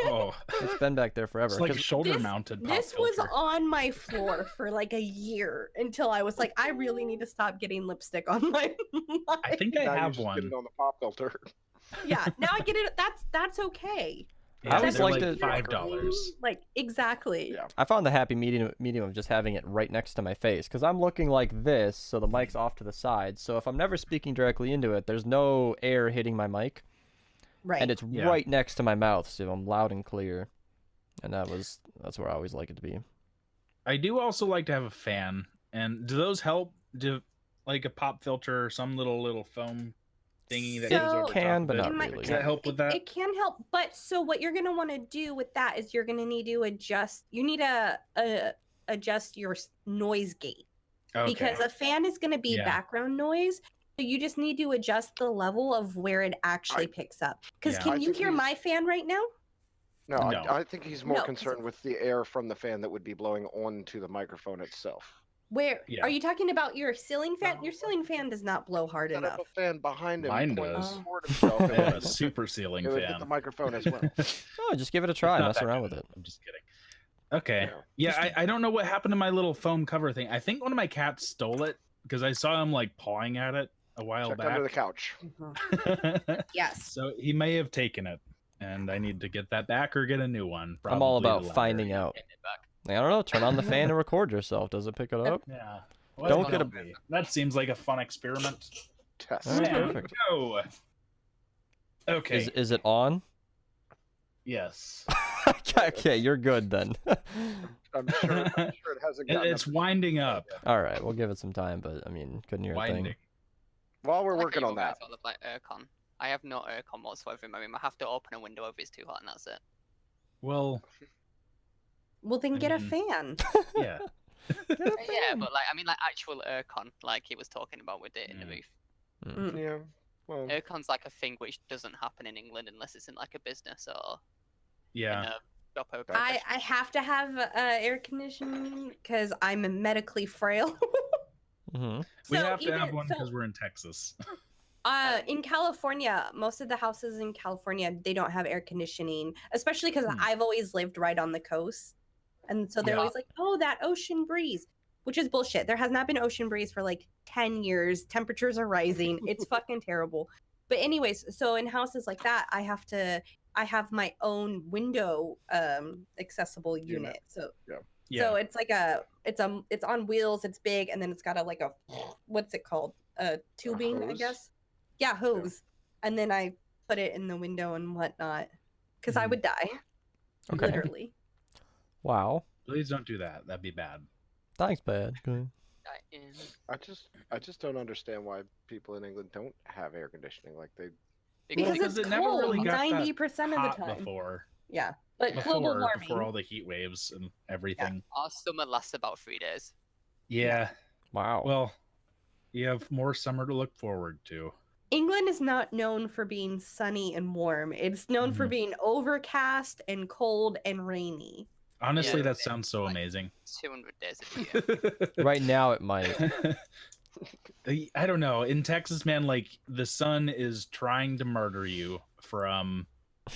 Oh, It's been back there forever. it's like 'cause shoulder mounted pop This filter. was on my floor for like a year until I was like, I really need to stop getting lipstick on my mic. I think I Now you have just get one. it on the pop filter. Yeah, now I get it. That's okay. Yeah, I always they're liked like it- $5. Like exactly. Yeah. I found the happy medium of just having it right next to my face because I'm looking like this, so the mic's off to the side. So if I'm never speaking directly into it, there's no air hitting my mic, Right. and it's Yeah. right next to my mouth, so I'm loud and clear. And that's where I always like it to be. I do also like to have a fan. And do those help? Do like a pop filter or some little foam thingy that So- goes over Can, top but of it? not It might- really. Does that help with that? It can help, but so what you're gonna want to do with that is you're gonna need to adjust. You need to adjust your noise gate Okay. because a fan is gonna be Yeah. background noise. So you just need to adjust the level of where it actually picks up. Because Yeah. can I you think hear he's- my fan right now? No, No. I think he's more No, 'cause concerned with the air from the fan that would be blowing onto the microphone itself. Where Yeah. are you talking about your ceiling fan? No. Your ceiling fan does not blow hard Set enough. up a fan behind him. Mine pointing does. toward himself, I and have a it super ceiling would hit fan. the microphone as well. Oh, just give it a try. It's not Mess that around good. with it. I'm just kidding. Okay. Yeah. Yeah, I don't know what happened to my little foam cover thing. I think one of my cats stole it because I saw him like pawing at it a while Checked under the back. couch. Yes. So he may have taken it, and I need to get that back or get a new one. I'm all probably about the latter. finding out. Getting it back. I don't know. Turn on the fan and record yourself. Does it pick it up? Yeah. Don't get a- maybe. That seems like a fun experiment. Test. All right, There we perfect. go. Okay. Is it on? Yes. Okay, you're good then. I'm sure it hasn't gotten It's up. winding up. All right, we'll give it some time, but I mean, couldn't hear a Winding. thing. While we're Like working you on guys that, all about aircon. I have no aircon whatsoever in my room. I have to open a window if it's too hot, and that's it. Well, Well, then I get a mean- fan. yeah. Yeah, but like I mean, like actual aircon, like he was talking about with it in the Mm. roof. yeah. Well, Aircon's like a thing which doesn't happen in England unless it's in like a business or in Yeah. a shop open. I have to have air conditioning because I'm medically frail. Hmm. We So have to have even- one so- because we're in Texas. In California, most of the houses in California, they don't have air conditioning, especially because Hmm. I've always lived right on the coast. And so they're Yeah. always like, oh, that ocean breeze, which is bullshit. There has not been ocean breeze for like 10 years. Temperatures are rising. It's fucking terrible. But anyways, so in houses like that, I have my own window accessible unit. So Yeah. so it's like it's on wheels, it's big, and then it's got a what's it called? Tubing, I hose? guess. Yeah, hose. And then I put it in the window and whatnot. Because I Mhm. would die. Okay. Literally. Wow. Please don't do that. That'd be bad. Thanks, bud. Good. I just don't understand why people in England don't have air conditioning. Like they, Because because it's it never really cold got that 90% of hot the time. before Yeah. But global warming. before all the heat waves and everything. Our summer lasts about 3 days. Yeah. Wow. Well, you have more summer to look forward to. England is not known for being sunny and warm. It's known for Mhm. being overcast and cold and rainy. Honestly, Yeah. that sounds so amazing. 200 days of the year. right now it might. I don't know. In Texas, man, like the sun is trying to murder you from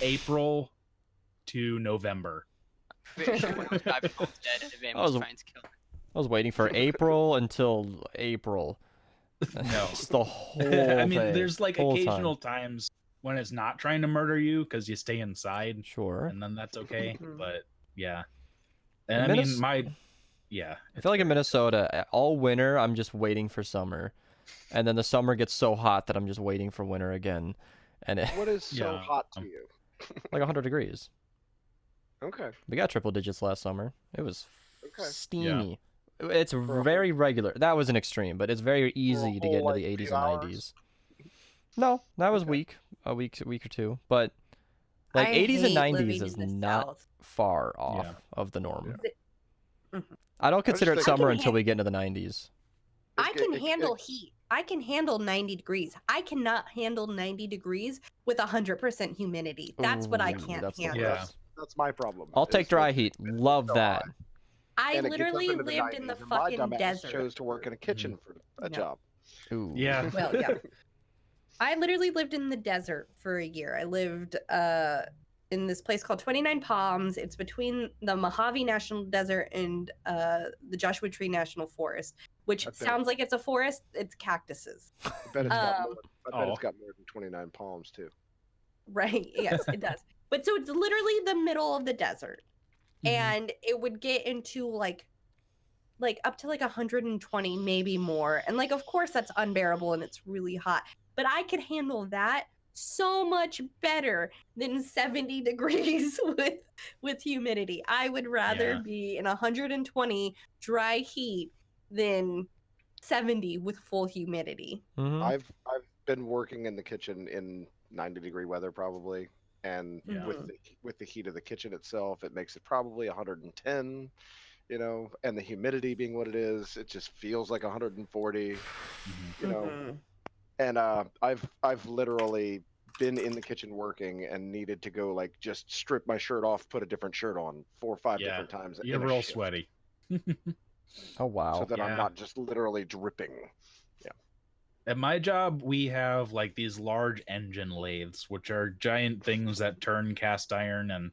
April to November. Pretty sure when I was driving home today, the rain I was was- trying to kill me. I was waiting for April until April. No. It's the whole I mean, thing, there's like whole time. occasional times when it's not trying to murder you because you stay inside, Sure. and then that's okay. Mhm. But yeah, and In I Minnes- mean, yeah. I feel like in Minnesota, all winter I'm just waiting for summer, and then the summer gets so hot that I'm just waiting for winter again, and it, what is so Yeah, hot to you? like 100 degrees. Okay. We got triple digits last summer. It was Okay. steamy. It's very regular. That was an extreme, but it's very easy to get into the 80s and 90s. No, that was a week or two, but like 80s and 90s is not far off of the norm. I don't consider it summer until we get into the 90s. I can handle heat. I can handle 90 degrees. I cannot handle 90 degrees with 100% humidity. That's what I can't handle. Yeah. That's my problem. I'll take dry heat. Love that. I literally lived in the fucking desert. Chose to work in a kitchen for a job. Ooh. Yeah. Well, yeah. I literally lived in the desert for a year. I lived in this place called 29 Palms. It's between the Mojave National Desert and the Joshua Tree National Forest, which sounds like it's a forest. It's cactuses. I bet it's got more than 29 palms too. Right. Yes, it does. But so it's literally the middle of the desert. And it would get into like up to like 120, maybe more. And like, of course that's unbearable and it's really hot, but I could handle that so much better than 70 degrees with humidity. I would rather be in 120 dry heat than 70 with full humidity. I've been working in the kitchen in 90-degree weather probably. And with the heat of the kitchen itself, it makes it probably 110, you know, and the humidity being what it is, it just feels like 140, you know. And I've literally been in the kitchen working and needed to go like just strip my shirt off, put a different shirt on 4 or 5 different times. You're real sweaty. Oh wow. So that I'm not just literally dripping. At my job, we have like these large engine lathes, which are giant things that turn cast iron, and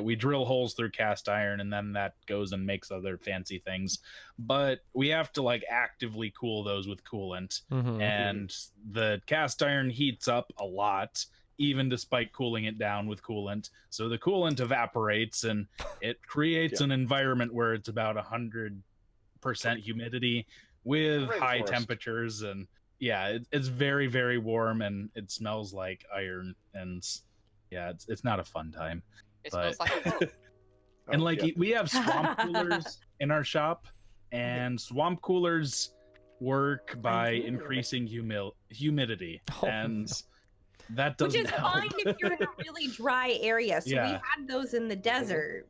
we drill holes through cast iron, and then that goes and makes other fancy things. But we have to like actively cool those with coolant, and the cast iron heats up a lot, even despite cooling it down with coolant. So the coolant evaporates, and it creates an environment where it's about 100% humidity with high temperatures and. Yeah, it's very, very warm, and it smells like iron, and yeah, it's not a fun time. It smells like and like we have swamp coolers in our shop, and swamp coolers work by increasing humidity, and that doesn't Which is help. fine if you're in a really dry area. So we had those in the desert,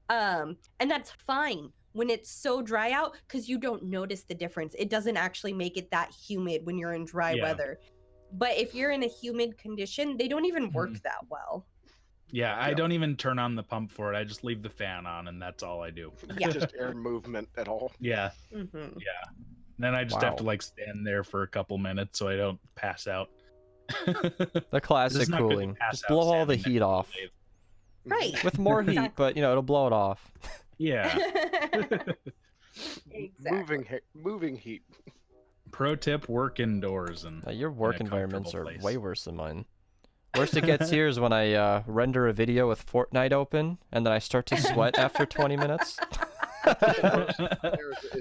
and that's fine when it's so dry out because you don't notice the difference. It doesn't actually make it that humid when you're in dry weather. But if you're in a humid condition, they don't even work that well. Yeah, I don't even turn on the pump for it. I just leave the fan on, and that's all I do. Yeah. Just air movement at all. Yeah. Yeah. Then I just have to like stand there for a couple minutes so I don't pass out. The classic cooling. Just blow all the heat off. Right. With more heat, but you know, it'll blow it off. Yeah. Exactly. Moving heat. Pro tip: work indoors. And your work environments are place. way worse than mine. Worst it gets here is when I render a video with Fortnite open, and then I start to sweat after 20 minutes. Is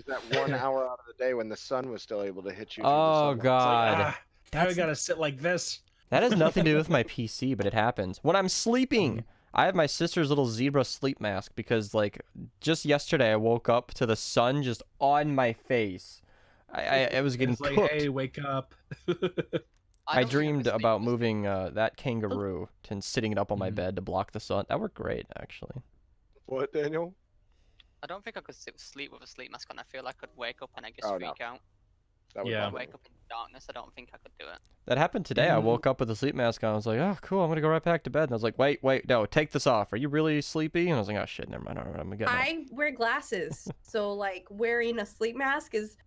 that 1 hour out of the day when the sun was still able to hit you? Oh God! Like, now I gotta sit like this. That has nothing to do with my PC, but it happens when I'm sleeping. I have my sister's little zebra sleep mask because, like, just yesterday I woke up to the sun just on my face. I was getting like, cooked. hey, wake up. I dreamed about moving that kangaroo and sitting it up on my bed to block the sun. That worked great, actually. What, Daniel? I don't think I could sleep with a sleep mask on. I feel like I'd wake up and I just freak out. Yeah. Wake up in darkness. I don't think I could do it. That happened today. I woke up with a sleep mask on. I was like, oh, cool. I'm going to go right back to bed. And I was like, wait, no, take this off. Are you really sleepy? And I was like, oh, shit, never mind. All right, I'm getting I wear glasses. So, like, wearing a sleep mask is,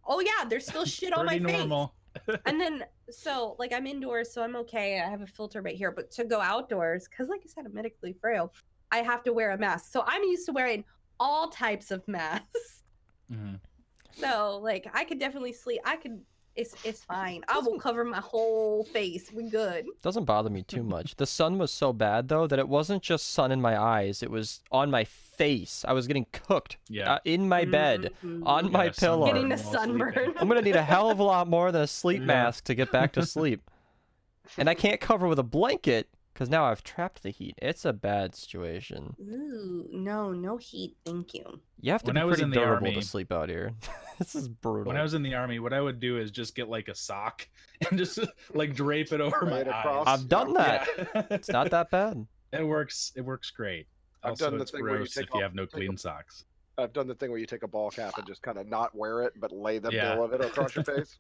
oh, yeah, there's still shit on my normal. face. And then, so, like, I'm indoors, so I'm okay. I have a filter right here. But to go outdoors, because, like I said, I'm medically frail, I have to wear a mask. So I'm used to wearing all types of masks. So, like, I could definitely sleep. It's fine. I will cover my whole face. We good. Doesn't bother me too much. The sun was so bad, though, that it wasn't just sun in my eyes. It was on my face. I was getting cooked in my bed, on my pillow. Getting a sunburn. I'm going to need a hell of a lot more than a sleep mask to get back to sleep. And I can't cover with a blanket Because now I've trapped the heat. It's a bad situation. Ooh, no heat, thank you. You have to When I be was pretty in the durable army- to sleep out here. This is brutal. When I was in the army, what I would do is just get like a sock and just like drape it over Lay my it eyes. across. I've done that. Yeah. It's not that bad. It works great. I've Also, done the it's thing where you gross take if you off- have no take clean a- socks. I've done the thing where you take a ball cap and just kind of not wear it, but lay the Yeah. bill of it across your face.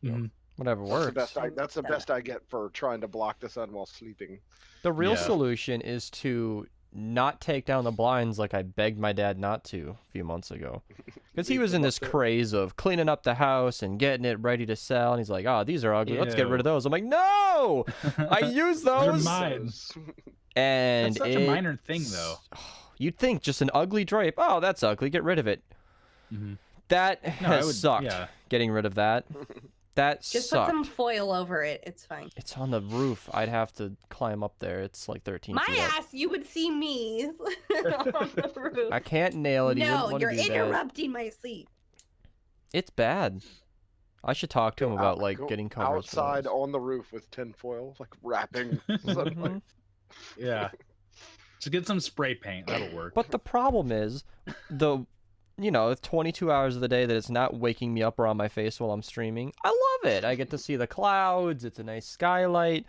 Mhm. Whatever works. That's the best I get for trying to block the sun while sleeping. The real Yeah. solution is to not take down the blinds like I begged my dad not to a few months ago. Because he Leave was in them this up there. craze of cleaning up the house and getting it ready to sell. And he's like, oh, these are ugly. Let's get rid of Ew. those. I'm like, no! I use Those are those. mine. Those- And That's such a minor thing, though. You'd think just an ugly drape. Oh, that's ugly. Get rid of it. Mhm. That No, I has would- sucked. yeah. Getting rid of that. That Just sucked. put some foil over it. It's fine. It's on the roof. I'd have to climb up there. It's like 13 My feet up. ass, you would see me on the roof. I can't nail it. He wouldn't No, wanna you're do that. interrupting my sleep. It's bad. I should talk to him Go about out- like go getting covers. for outside those. on the roof with tinfoil, like wrapping. sunlight. Mhm. Yeah. Just get some spray paint. That'll work. But the problem is, 22 hours of the day that it's not waking me up or on my face while I'm streaming. I love it. I get to see the clouds. It's a nice skylight,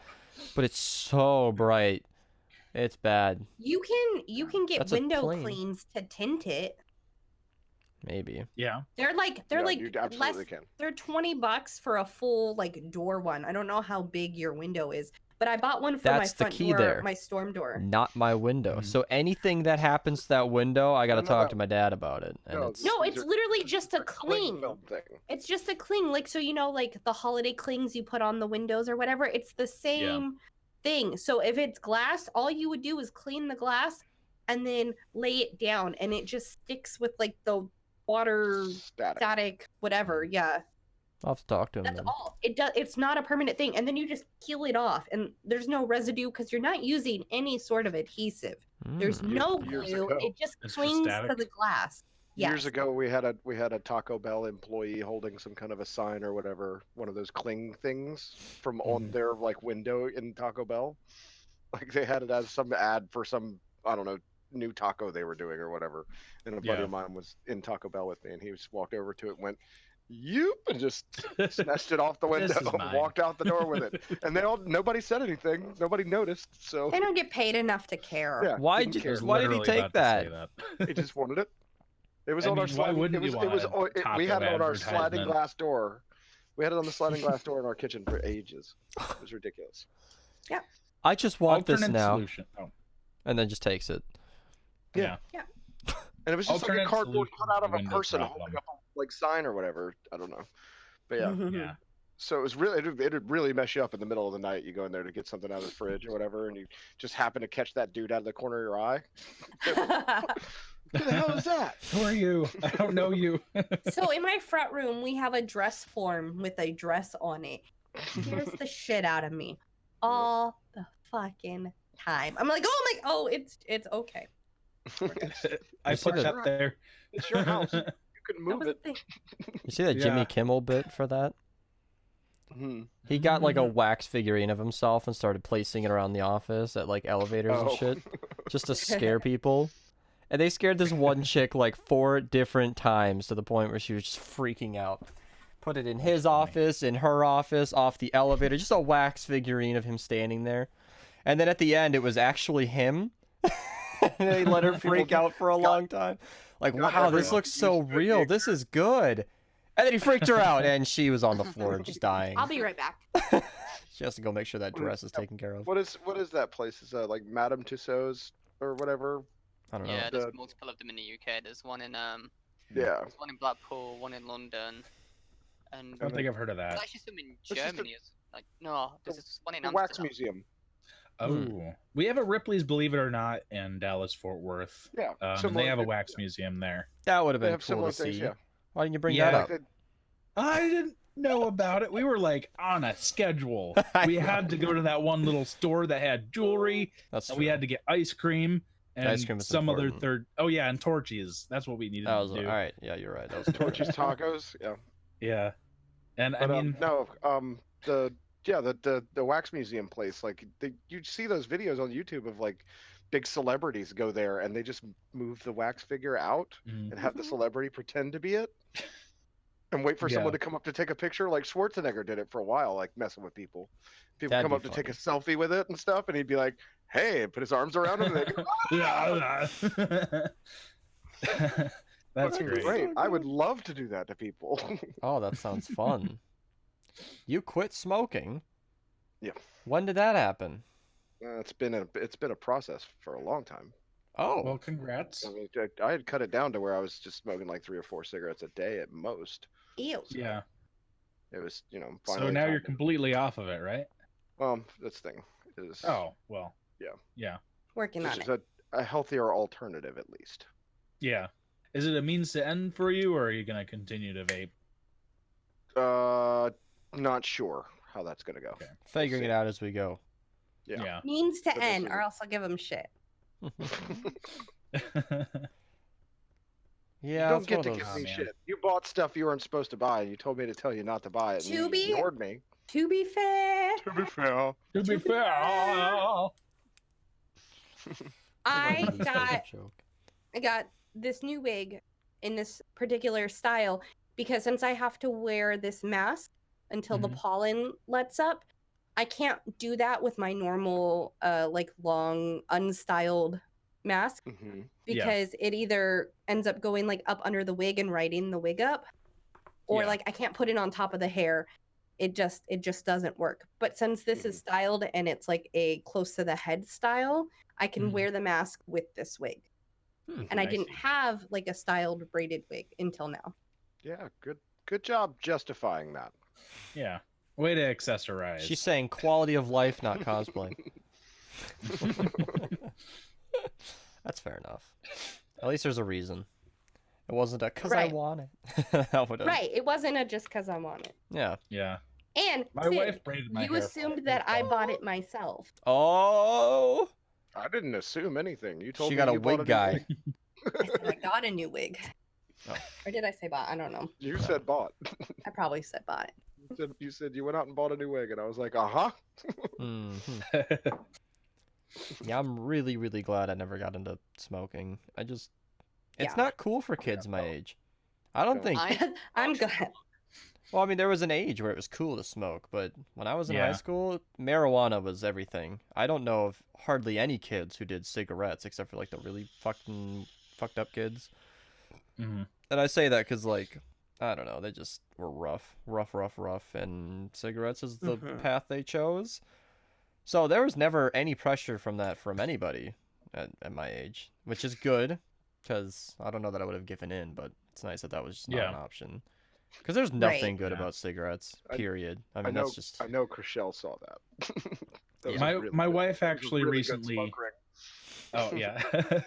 but it's so bright. It's bad. You can get That's a window plane. cleans to tint it. Maybe. Yeah. They're like Yeah, like you less. absolutely can. They're $20 for a full like door one. I don't know how big your window is, but I bought one for That's my the front key door, there. my storm door. Not my window. Mhm. So anything that happens to that window, I gotta No, talk no. to my dad about it. And No, it's No, These it's are- literally just a It's cling cling. film thing. It's just a cling, like so like the holiday clings you put on the windows or whatever. It's the same thing. So if it's glass, all you would do is clean the glass and then lay it down, and it just sticks with like the water Static. static whatever. Yeah, I'll have to talk to him that's then. all. It does. It's not a permanent thing, and then you just peel it off, and there's no residue because you're not using any sort of adhesive. There's Mm. no Years glue. ago. It just It's just clings to static? the glass. Years Yes. ago, we had a Taco Bell employee holding some kind of a sign or whatever, one of those cling things from on Mhm. their like window in Taco Bell. Like they had it as some ad for some, I don't know, new taco they were doing or whatever. And a buddy Yeah. of mine was in Taco Bell with me, and he just walked over to it and went, "You," and just snatched it off the This window, is mine. walked out the door with it, and nobody said anything, nobody noticed, so They don't get paid enough to care. yeah. Why didn't did care. you- why did he Literally take about to say that? He just wanted it. It was I on our mean, why sliding. wouldn't It was. you It was. want a We had it taco on our sliding advertisement? glass door. We had it on the sliding glass door in our kitchen for ages. It was ridiculous. I just want this Alternate now, solution. Oh, and then just takes it. yeah. And it was just like a Alternate cardboard solution cut out to of a window person problem. holding up a like sign or whatever. I don't know. But yeah. Yeah. So it was really. It'd really mess you up in the middle of the night. You go in there to get something out of the fridge or whatever, and you just happen to catch that dude out of the corner of your eye. Who the hell is that? Who are you? I don't know you. So in my front room, we have a dress form with a dress on it. Scares the shit out of me all the fucking time. I'm like, oh, it's okay. I You see put the- that there. It's your house. You can That move was it. the thing. You see that Jimmy Yeah. Kimmel bit for that? Hmm. He got like a wax figurine of himself and started placing it around the office at like elevators and Oh. shit, just to scare people. And they scared this one chick like 4 different times to the point where she was just freaking out. Put it in his office, in her office, off the elevator, just a wax figurine of him standing there. And then at the end, it was actually him. And they let her freak out for a long time. Like, got wow, this everyone. looks so Used to real. be- This is good. And then he freaked her out, and she was on the floor just dying. I'll be right back. She has to go make sure that dress is taken care of. What is that place? Is like Madame Tussauds or whatever? I don't know. Yeah, The- there's multiple of them in the UK. There's one in Yeah. there's one in Blackpool, one in London, and I don't think I've heard of there's that. actually some in It's just a- Germany. Like no, there's one in The Wax Amsterdam. Museum. Oh, we have a Ripley's Believe It or Not in Dallas Fort Worth. Yeah. And similar- they have a wax museum there. That would have They been have cool similar to things. see. Yeah. Why didn't you bring Yeah. that Like up? I didn't know about it. We were like on a schedule. I We know. had to go to that one little store that had jewelry, That's and true. we had to get ice cream and Ice cream is some other important. third. Oh yeah, and Torchies. That's what we needed That was to all do. right. Yeah, you're right. That was Torchy's Tacos. Yeah. Yeah, and I But, mean, no. The Yeah, the wax museum place. Like you see those videos on YouTube of like big celebrities go there and they just move the wax figure out Mhm. and have the Mhm. celebrity pretend to be it and wait for someone Yeah. to come up to take a picture. Like Schwarzenegger did it for a while, like messing with people. People That'd come be up to take a funny. selfie with it and stuff, and he'd be like, "Hey," and put his arms around him, and they go, That's "Fucking great. great! So I would good. love to do that to people." Oh, that sounds fun. You quit smoking? Yeah. When did that happen? It's been a process for a long time. Oh, Well, congrats. I mean, I had cut it down to where I was just smoking like 3 or 4 cigarettes a day at most. Ew. Yeah. It was, So finally now time you're to- completely off of it, right? This thing is Oh, well. Yeah. Yeah. Working on which it. is a healthier alternative at least. Yeah. Is it a means to end for you, or are you going to continue to vape? Not sure how that's gonna go. Okay. figuring it see. out as we go. Yeah. Means to But this end, is- or else I'll give him shit. You Yeah, don't it's get one to of give those. me man. shit. You bought stuff you weren't supposed to buy, and you told me to tell you not to buy it, and To you be- ignored me. To be fair, To be fair. To be fair. I Somebody's got joke. this new wig in this particular style because since I have to wear this mask until the Mhm. pollen lets up, I can't do that with my normal like long unstyled mask Hmm. Yeah. because it either ends up going like up under the wig and riding the wig up, or Yeah. like I can't put it on top of the hair. It just doesn't work. But since this is styled and it's like a close to the head style, I can Mhm. wear the mask with this wig. And I didn't see. have like a styled braided wig until now. Yeah, good job justifying that. Yeah. Way to accessorize. She's saying quality of life, not cosplay. That's fair enough. At least there's a reason. It wasn't a "cause Right. I want it." That would've- Right. It wasn't a just because I want it. Yeah. Yeah. And My Sid, wife braided my you hair. for assumed me. that I bought it myself. Oh, I didn't assume anything. You told she me got a you bought wig new guy. wig. I said I got a new wig. Oh. Or did I say bought? I don't know. You said bought. I probably said bought. You said you went out and bought a new wig, and I was like, uh-huh. Mhm. Yeah, I'm really, really glad I never got into smoking. It's Yeah. not cool for kids my age. I don't No. think. I'm glad. Well, I mean, there was an age where it was cool to smoke, but when I was in high Yeah. school, marijuana was everything. I don't know of hardly any kids who did cigarettes except for like the really fucked up kids. Mhm. And I say that because, like, I don't know, they just were rough, and cigarettes is the Mhm. path they chose. So there was never any pressure from that from anybody at my age, which is good, because I don't know that I would have given in, but it's nice that was just not Yeah. an option. Because there's nothing good Yeah. about cigarettes, I- period. I I mean, know. that's just... I know. Chriselle saw that. That was a My really my good- wife that was a actually really good recently. smoke ring. Oh yeah.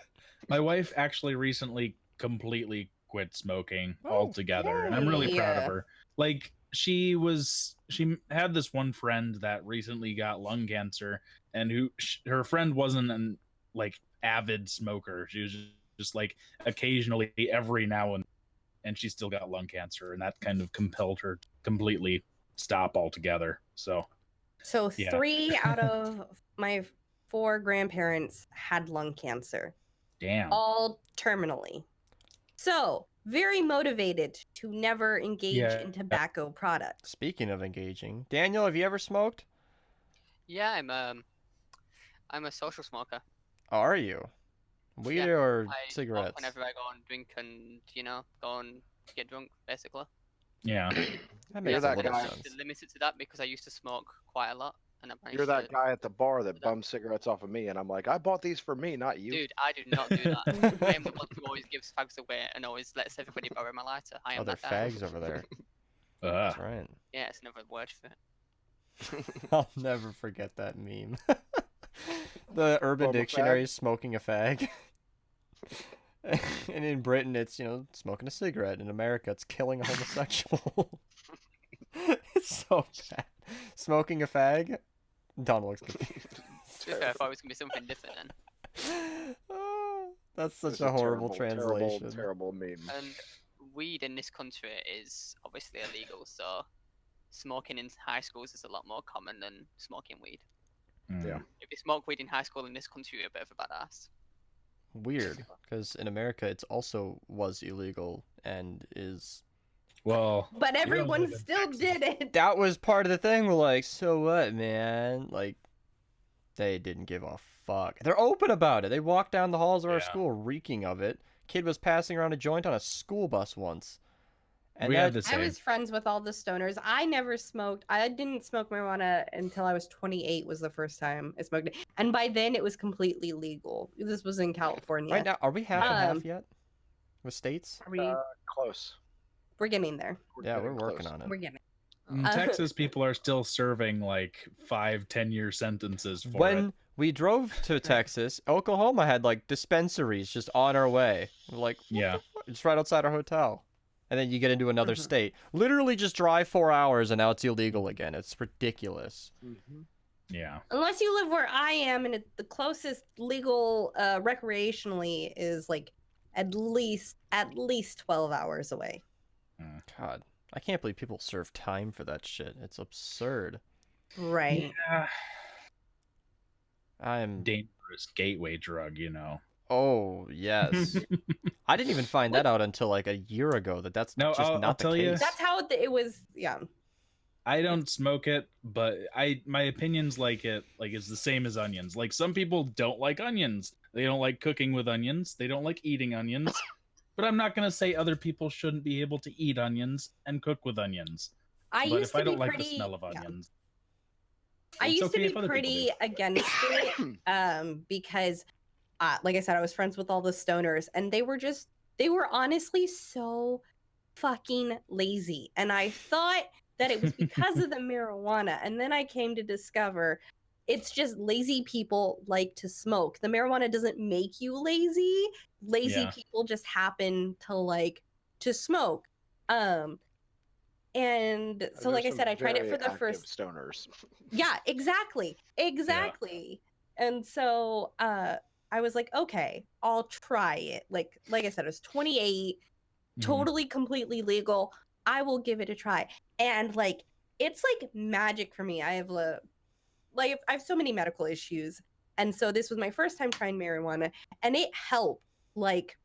My wife actually recently completely quit smoking Oh, altogether, and I'm really proud of yay. her. Like she had this one friend that recently got lung cancer, and her friend wasn't an like avid smoker. She was just like occasionally every now and she still got lung cancer, and that kind of compelled her to completely stop altogether. So So Yeah. 3 out of my 4 grandparents had lung cancer, damn. all terminally. So very motivated to never engage Yeah. in tobacco products. Speaking of engaging, Daniel, have you ever smoked? Yeah, I'm a social smoker. Are you? Weed Yeah, or I smoke cigarettes? whenever I go and drink and go and get drunk, basically. Yeah. That makes a that little guy. sense. Limited to that because I used to smoke quite a lot, and I managed You're that to. guy at the bar that bums cigarettes off of me, and I'm like, I bought these for me, not you. Dude, I do not do that. I am the one who always gives fags away and always lets everybody borrow my lighter. I am Oh, they're that guy. fags over there. Ugh. That's right. Yeah, it's another word for it. I'll never forget that meme. The Urban Bum a Dictionary, smoking a fag. And in Britain, it's, smoking a cigarette. In America, it's killing a homosexual. It's so bad. Smoking a fag? Don looks confused. To be fair, I thought it was gonna be something different then. Oh, that's such It's a horrible terrible, translation. Terrible meme. And weed in this country is obviously illegal, so smoking in high schools is a lot more common than smoking weed. Yeah. If you smoke weed in high school in this country, you're a bit of a badass. Weird, because in America it's also was illegal and is. Well, But you don't everyone live in still Texas. did it. That was part of the thing. We're like, so what, man? Like, they didn't give a fuck. They're open about it. They walked down the halls of our Yeah. school reeking of it. Kid was passing around a joint on a school bus once. And We had the I same. was friends with all the stoners. I never smoked. I didn't smoke marijuana until I was 28 was the first time I smoked it. And by then it was completely legal. This was in California. Right now, are we half and half Um, yet? With states? Are we, Close. we're getting there. Yeah, we're getting working close. on it. We're getting In Texas, people are still serving like 5-10 year sentences for When it. we drove to Texas, Oklahoma had like dispensaries just on our way. We're like, what Yeah. the fuck? It's right outside our hotel. And then you get into another Mhm. state. Literally just drive 4 hours and now it's illegal again. It's ridiculous. Yeah. Unless you live where I am, and the closest legal recreationally is like at least 12 hours away. God, I can't believe people serve time for that shit. It's absurd. Right. Yeah. I'm. Dangerous gateway drug, you know. Oh yes. I didn't even find that out until like a year ago. That's No, just I'll not the tell you. case. That's how it was. Yeah. I don't smoke it, but my opinions like it is the same as onions. Like some people don't like onions. They don't like cooking with onions. They don't like eating onions. But I'm not gonna say other people shouldn't be able to eat onions and cook with onions. I But used if I to don't be like pretty. the smell of yeah. onions, I it's used okay to if be other people pretty do. against it because, like I said, I was friends with all the stoners, and they were honestly so fucking lazy. And I thought that it was because of the marijuana, and then I came to discover it's just lazy people like to smoke. The marijuana doesn't make you lazy. Lazy Yeah. people just happen to like to smoke. And so, like I There's said, I some tried it very for the active first. stoners. Yeah, exactly. And so I was like, okay, I'll try it. Like I said, I was 28, Mhm. totally completely legal. I will give it a try. And like it's like magic for me. I have I have so many medical issues. And so this was my first time trying marijuana, and it helped like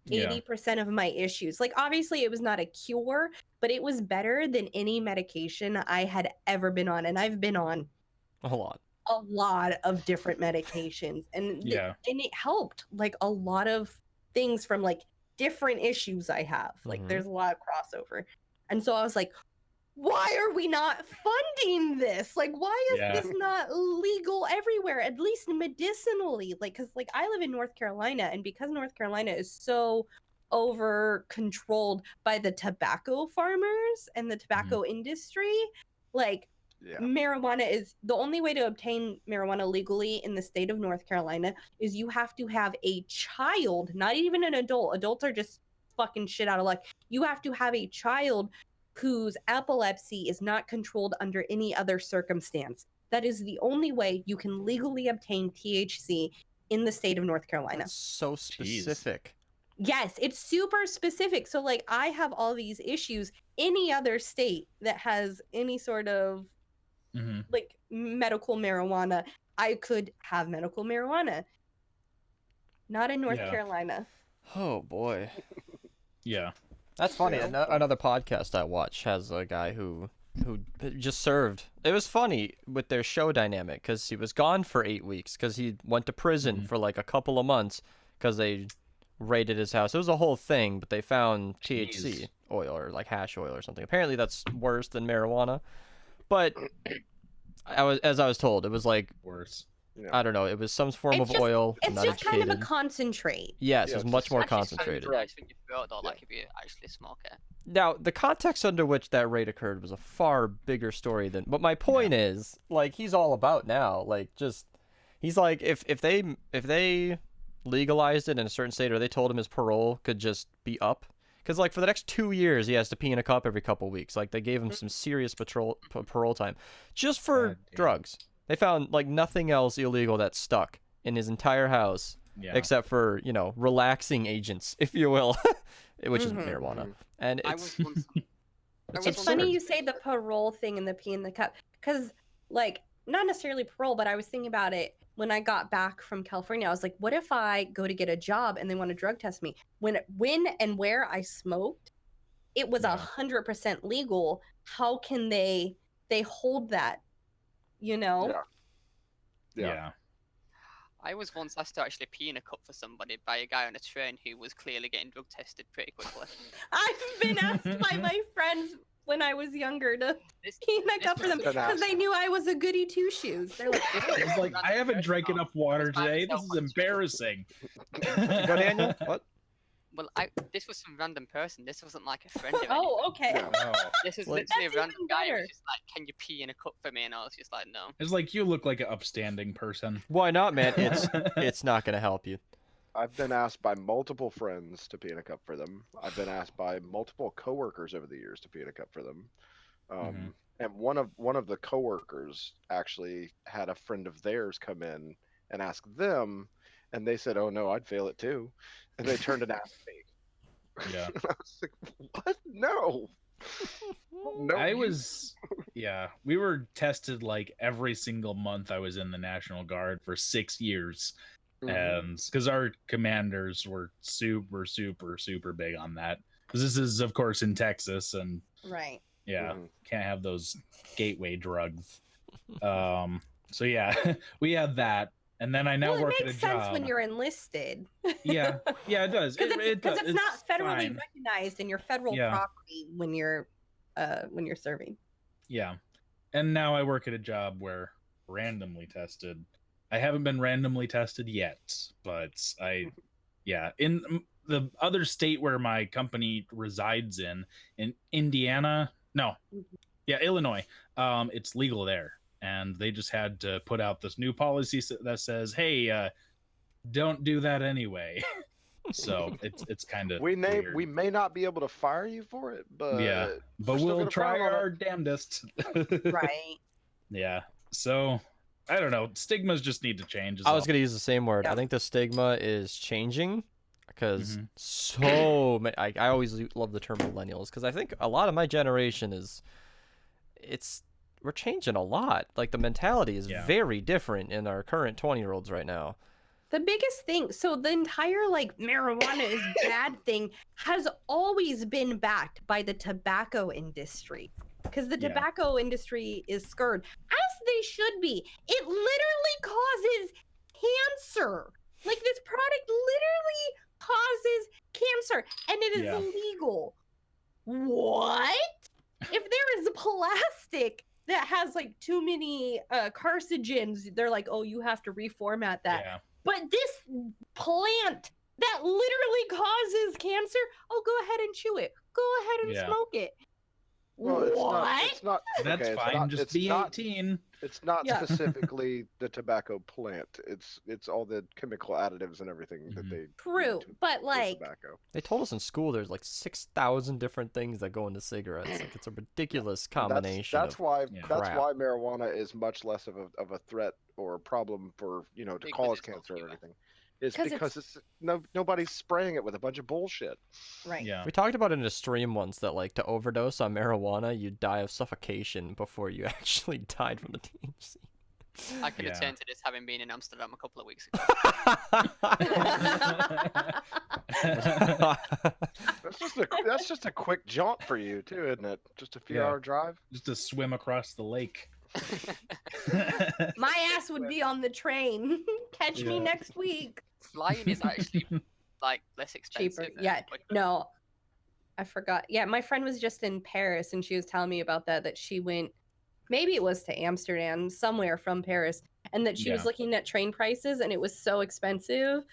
Yeah. 80% of my issues. Like obviously it was not a cure, but it was better than any medication I had ever been on. And I've been on A lot. a lot of different medications, and Yeah. and it helped like a lot of things from like different issues I have. Like Mhm. there's a lot of crossover. And so I was like, why are we not funding this? Like, why is Yeah. this not legal everywhere, at least medicinally? Like, because like I live in North Carolina, and because North Carolina is so over controlled by the tobacco farmers and the tobacco industry, like Yeah. marijuana is the only way to obtain marijuana legally in the state of North Carolina is you have to have a child, not even an adult. Adults are just fucking shit out of luck. You have to have a child whose epilepsy is not controlled under any other circumstance. That is the only way you can legally obtain THC in the state of North Carolina. That's so specific. Yes, it's super specific. So like I have all these issues. Any other state that has any sort of hmm like medical marijuana, I could have medical marijuana. Not in North Yeah. Carolina. Oh boy. Yeah. That's funny. Yeah. Another podcast I watch has a guy who just served. It was funny with their show dynamic because he was gone for 8 weeks because he went to prison Mhm. for like a couple of months because they raided his house. It was a whole thing, but they found THC Jeez. oil or like hash oil or something. Apparently that's worse than marijuana. But as I was told, it was like Worse. I don't know. It was some form It's of just- oil. I'm It's not just kind of a educated. concentrate. Yes, Yeah, it's it's much just- more Actually, so concentrated. nice when you throw it though, like if you actually smoke it. Now, the context under which that raid occurred was a far bigger story than. But my point is, like, he's all about now. Like, just he's like, if they legalized it in a certain state, or they told him his parole could just be up, because like for the next 2 years he has to pee in a cup every couple weeks. Like they gave him some serious parole time, just for God damn. drugs. They found like nothing else illegal that stuck in his entire house Yeah. except for relaxing agents, if you will, which is Mhm. marijuana. And I it's was once It's funny you say the parole thing and the pee in the cup, because like not necessarily parole, but I was thinking about it when I got back from California. I was like, what if I go to get a job and they want to drug test me? When and where I smoked, it was 100% legal. How can they hold that? You know? Yeah. I was once asked to actually pee in a cup for somebody by a guy on a train who was clearly getting drug tested pretty quickly. I've been asked by my friends when I was younger to pee in a cup for them because they knew I was a goody two shoes. They're like, It's like, I haven't drank enough water today. This is embarrassing. Go, Daniel. What? Well, this was some random person. This wasn't like a friend. Oh, okay. No. This is Like- literally a That's random even guy who better. was just like, "Can you pee in a cup for me?" And I was just like, "No." It's like, you look like an upstanding person. Why not, man? It's not gonna help you. I've been asked by multiple friends to pee in a cup for them. I've been asked by multiple coworkers over the years to pee in a cup for them. And one of the coworkers actually had a friend of theirs come in and ask them, and they said, "Oh no, I'd fail it too," and they turned and asked me. Yeah. I was like, "What? No." We were tested like every single month I was in the National Guard for 6 years. And because our commanders were super, super, super big on that. Because this is, of course, in Texas, and right. can't have those gateway drugs. So yeah, we had that. And then I now work at a makes job. sense when you're enlisted. Yeah, it does. Because it's not federally fine. recognized in your federal property when you're serving. Yeah. And now I work at a job where randomly tested. I haven't been randomly tested yet, but in the other state where my company resides in Indiana, Illinois, it's legal there. And they just had to put out this new policy that says, "Hey, don't do that anyway." So it's kind of we may not be able to fire you for it, but but we'll try our damnedest. Right. Yeah. So I don't know. Stigmas just need to change. I was gonna use the same word. I think the stigma is changing because so many. I always love the term millennials because I think a lot of my generation we're changing a lot. Like the mentality is very different in our current 20-year-olds right now. The biggest thing, so the entire like marijuana is bad thing has always been backed by the tobacco industry. Because the tobacco industry is scared, as they should be. It literally causes cancer. Like this product literally causes cancer, and it is illegal. What? If there is plastic that has like too many carcinogens, they're like, oh, you have to reformat that. Yeah. But this plant that literally causes cancer, oh, go ahead and chew it. Go ahead and smoke it. Well, it's not. That's okay, fine. Just be 18. It's not specifically the tobacco plant. It's all the chemical additives and everything that they True, but like tobacco. They told us in school there's like 6,000 different things that go into cigarettes. Like it's a ridiculous combination. That's why crap. marijuana is much less of a threat or a problem for to cause cancer or anything. It's because it's nobody's spraying it with a bunch of bullshit. Right. We talked about it in a stream once that like to overdose on marijuana, you die of suffocation before you actually died from the THC. I can attend to this, having been in Amsterdam a couple of weeks ago. That's just a quick jaunt for you too, isn't it? Just a few hour drive. Just to swim across the lake. My ass would be on the train. Catch me next week. Flying is actually like less expensive. Cheaper. Yeah. No, I forgot. Yeah, my friend was just in Paris and she was telling me about that she went, maybe it was to Amsterdam, somewhere from Paris, and that she was looking at train prices and it was so expensive,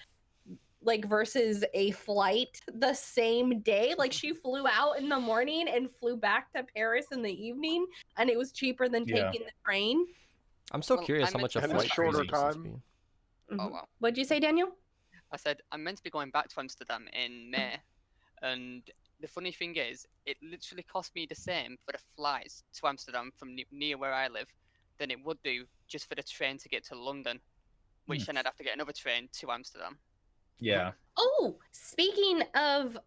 like versus a flight the same day. Like she flew out in the morning and flew back to Paris in the evening, and it was cheaper than taking the train. I'm so curious how much a flight shorter price time. be. Oh wow. What'd you say, Daniel? I said I'm meant to be going back to Amsterdam in May, and the funny thing is, it literally cost me the same for the flights to Amsterdam from near where I live than it would do just for the train to get to London, which then I'd have to get another train to Amsterdam. Yeah. Oh, speaking of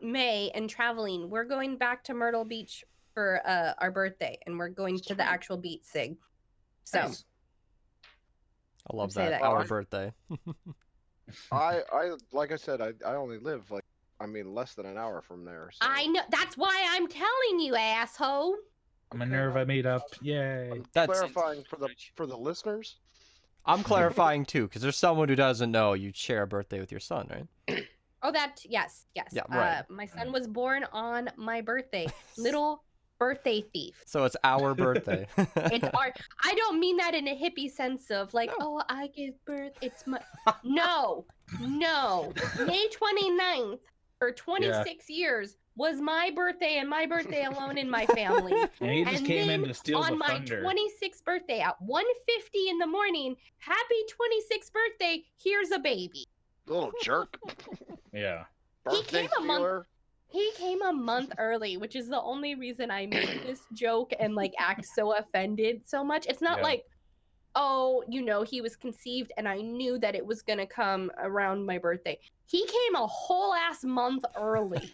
May and traveling, we're going back to Myrtle Beach for our birthday, and we're going to the actual beach sig. So Nice. I love Say that. that. Our birthday. I like I said, I only live less than an hour from there. So. I know that's why I'm telling you, asshole. Minerva meetup. Yay. I'm That's- clarifying for the listeners. I'm clarifying too, because there's someone who doesn't know you share a birthday with your son, right? Oh, that yes. Yeah, right. My son was born on my birthday. Little birthday thief. So it's our birthday. It's our. I don't mean that in a hippie sense of like, oh, I give birth. It's my. No. May 29th for 26 years was my birthday and my birthday alone in my family. And he just came in then to steal on the my thunder. 26th birthday at 1:50 in the morning, happy 26th birthday, here's a baby. Little jerk. Yeah. Birthday came a month- stealer. He came a month early, which is the only reason I make this joke and like act so offended so much. It's not Yeah. like, oh, he was conceived and I knew that it was gonna come around my birthday. He came a whole ass month early.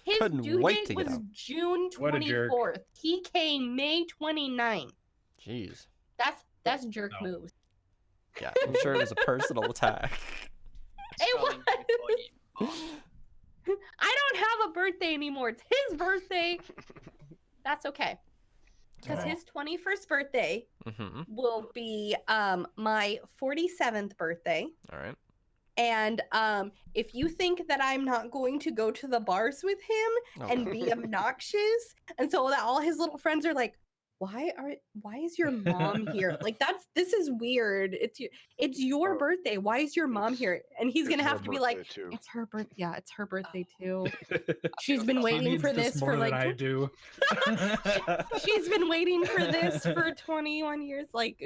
His Couldn't due wait date to get was out. June What a jerk. 24th. He came May 29th. Jeez. That's jerk No. moves. Yeah, I'm sure it was a personal attack. It Scrolling before you- I don't have a birthday anymore. It's his birthday. That's okay. Because Oh. his 21st birthday Mm-hmm. will be my 47th birthday. All right. And if you think that I'm not going to go to the bars with him Oh, and be obnoxious, and so that all his little friends are like, why is your mom here? Like this is weird. It's your Oh, birthday. Why is your mom it's- here? And he's gonna It's have her to be like, birthday, too. it's her birthday. Yeah, it's her birthday too. I She's feel been so He waiting needs for this this more for than like I do. she's been waiting for this for 21 years. Like,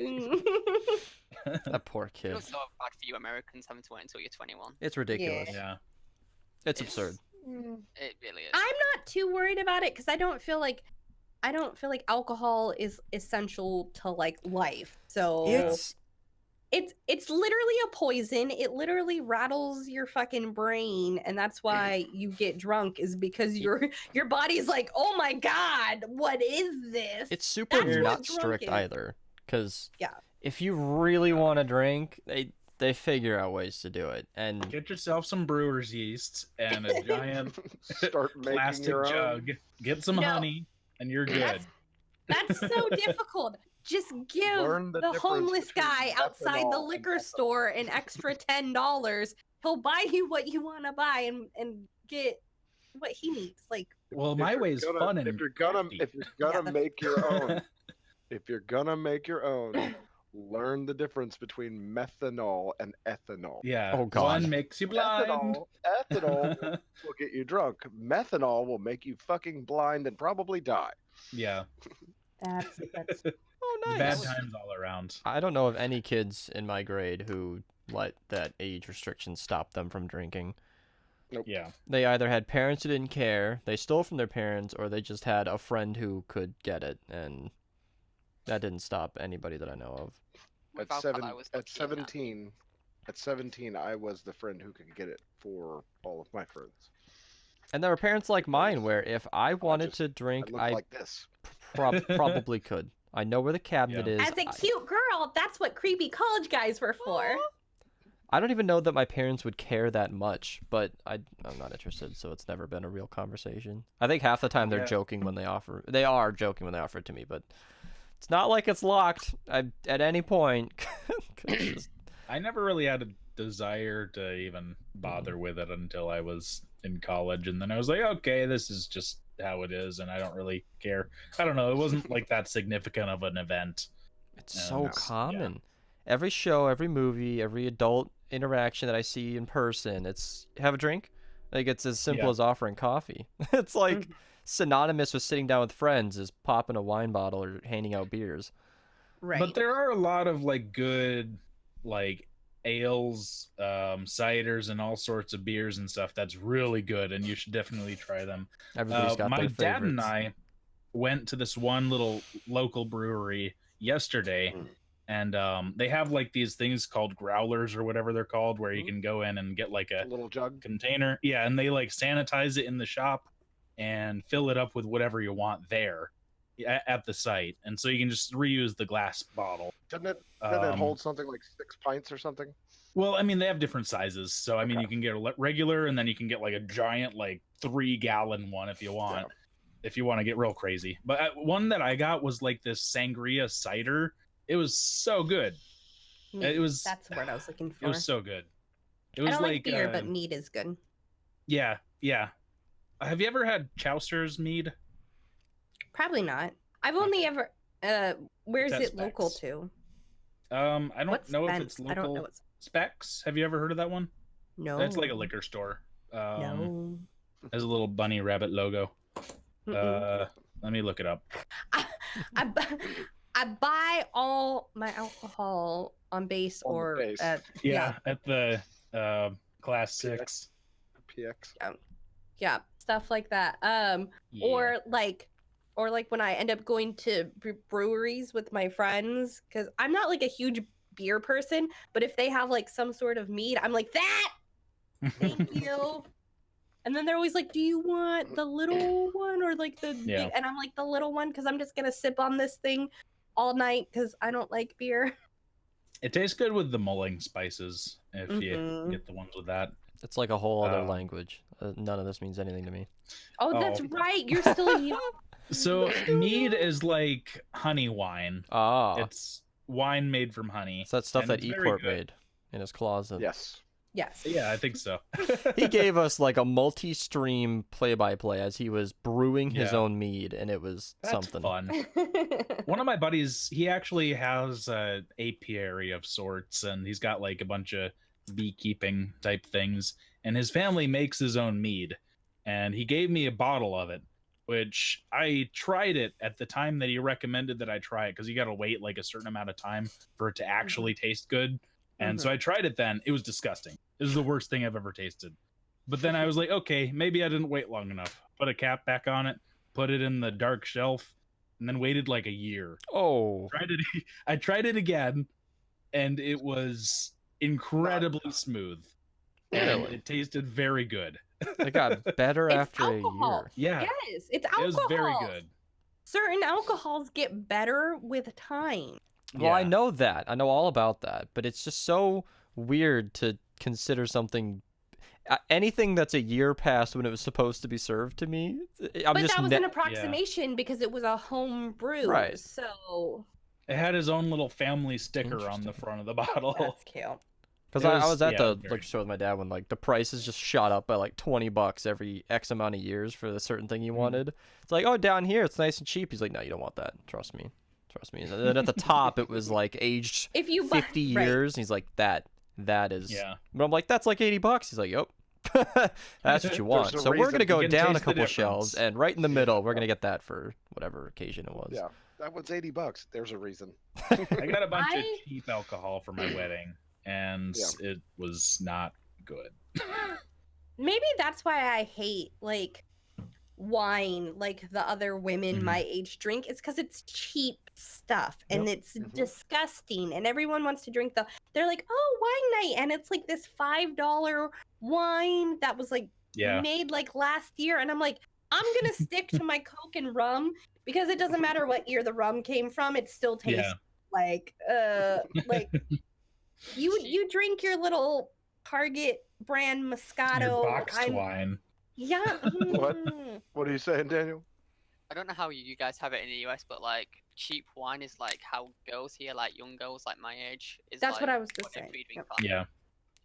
that poor I kid. feel so bad for you Americans having to wait until you're 21. It's ridiculous. Yeah. It's absurd. It really is. I'm not too worried about it because I don't feel like alcohol is essential to like life. So it's literally a poison. It literally rattles your fucking brain, and that's why you get drunk is because your body's like, oh my god, what is this? It's super That's what not drunk strict is. either, because Yeah. if you really want to drink, they figure out ways to do it. And Get yourself some brewer's yeast and a giant Start making plastic your own. jug. Get some No. honey, and you're good. That's so difficult. Just give Learn the the difference homeless between guy outside the ethanol and liquor ethanol. store an extra $10. He'll buy you what you want to buy and get what he needs. Like, Well, If my you're way's gonna- fun and if you're gonna crafty. Yeah. make your own, if you're gonna make your own, learn the difference between methanol and ethanol. Yeah. Oh, God. One makes you blind. Ethanol will get you drunk. Methanol will make you fucking blind and probably die. Yeah. that's oh, Bad nice. times all around. I don't know of any kids in my grade who let that age restriction stop them from drinking. Yeah. They either had parents who didn't care, they stole from their parents, or they just had a friend who could get it, and that didn't stop anybody that I know of. With At alcohol, I was at lucky in that. 17, I was the friend who could get it for all of my friends. And there were parents like mine where if I wanted just- to I drink, looked I like this. probably could. I know where the cabinet Yeah. is. as a cute girl, that's what creepy college guys were for. I don't even know that my parents would care that much, but I'm not interested, so it's never been a real conversation. I think half the time they're Yeah. joking when they offer. They are joking when they offer it to me, but it's not like it's locked at any point. 'Cause it's just- I never really had a desire to even bother with it until I was in college, and then I was like, okay, this is just how it is, and I don't really care. I don't know. It wasn't like that significant of an event. It's And so it's- yeah. common. Every show, every movie, every adult interaction that I see in person, it's have a drink. Like it's as simple Yeah. as offering coffee. It's like synonymous with sitting down with friends is popping a wine bottle or handing out beers. Right. But there are a lot of like good like ales, ciders, and all sorts of beers and stuff that's really good, and you should definitely try them. Everybody's got My their dad and favorites. I went to this one little local brewery yesterday, Mm. and they have like these things called growlers or whatever they're called, where you can go in and get like A little jug. container. Yeah, and they like sanitize it in the shop and fill it up with whatever you want there at the site, and so you can just reuse the glass bottle. Doesn't it hold something like 6 pints or something? Well, I mean, they have different sizes, so I mean, Okay. you can get a regular, and then you can get like a giant, like 3-gallon one if you want. If you want to get real crazy. But one that I got was like this sangria cider. It was so good. Mead. It was. That's the word I was looking for. It was so good. It I was don't like like beer, but mead is good. yeah. Have you ever had Chaucer's mead? Probably not. I've only ever. Where's It's at it local Specs. to? I don't What's know if Spence? it's I don't know local. what's. Specs. Have you ever heard of that one? No. That's like a liquor store. No. Has a little bunny rabbit logo. Mm-mm. Let me look it up. I buy all my alcohol on base On the or base. at Yeah, at the class 6. PX. yeah, stuff like that. Yeah. Or like when I end up going to breweries with my friends, because I'm not like a huge beer person, but if they have like some sort of mead, I'm like, that, thank you. And then they're always like, do you want the little one or like the Yeah. big? And I'm like, the little one, because I'm just gonna sip on this thing all night because I don't like beer. It tastes good with the mulling spices if you Mhm. get the ones with that. It's like a whole other Um, language. None of this means anything to me. Oh, that's Oh. right. You're still young. So mead is like honey wine. Ah, It's wine made from honey. it's that stuff and that it's very Ecort good. made in his closet. Yes. Yes. Yeah, I think so. He gave us like a multi-stream play-by-play as he was brewing his Yeah. own mead, and it was That's something. fun. One of my buddies, he actually has a apiary of sorts, and he's got like a bunch of beekeeping type things, and his family makes his own mead, and he gave me a bottle of it, which I tried it at the time that he recommended that I try it, because you got to wait like a certain amount of time for it to actually taste good. And so I tried it then. It was disgusting. It was the worst thing I've ever tasted. But then I was like, okay, maybe I didn't wait long enough. Put a cap back on it, put it in the dark shelf, and then waited like a year. Oh, I tried it again, and it was incredibly smooth. And Really? it tasted very good. it got better It's after alcohol. a year. Yeah, Yes, it's it alcohol. was very good. Certain alcohols get better with time. Well, I Yeah. know that. I know all about that, but it's just so weird to consider something anything that's a year past when it was supposed to be served to me. I'm But just that was an approximation because it was a home brew. Right. So It had his own little family sticker on the Interesting. front of the bottle. that's cute. because It I was- was at yeah, the very liquor store with my dad when like the prices just shot up by like $20 every X amount of years for the certain thing he wanted. It's like, oh, down here it's nice and cheap. He's like, no, you don't want that. Trust me. And then at the top it was like aged If you buy 50 right. years. And he's like, that is. Yeah. But I'm like, that's like $80. He's like, yep. That's what you want. a So we're reason gonna you go can down a taste the couple shelves, difference. and right in the middle, we're gonna get that for whatever occasion it was. Yeah. That one's $80. There's a reason. I got a bunch of I- cheap alcohol for my wedding, and it was not good. Maybe that's why I hate like wine like the other women Mhm. my age drink. It's because it's cheap stuff and it's Mhm. disgusting and everyone wants to drink they're like, oh, wine night, and it's like this $5 wine that was like Yeah. made like last year, and I'm like, I'm gonna stick to my Coke and rum because it doesn't matter what year the rum came from, it still tastes Yeah. like you drink your little Target brand Moscato. Your boxed I'm- wine. Yeah. What? mm. What are you saying, Daniel? I don't know how you guys have it in the US, but like cheap wine is like how girls here, like young girls like my age, is That's like what I was just what they saying. pre-drink Yep. on. Yeah.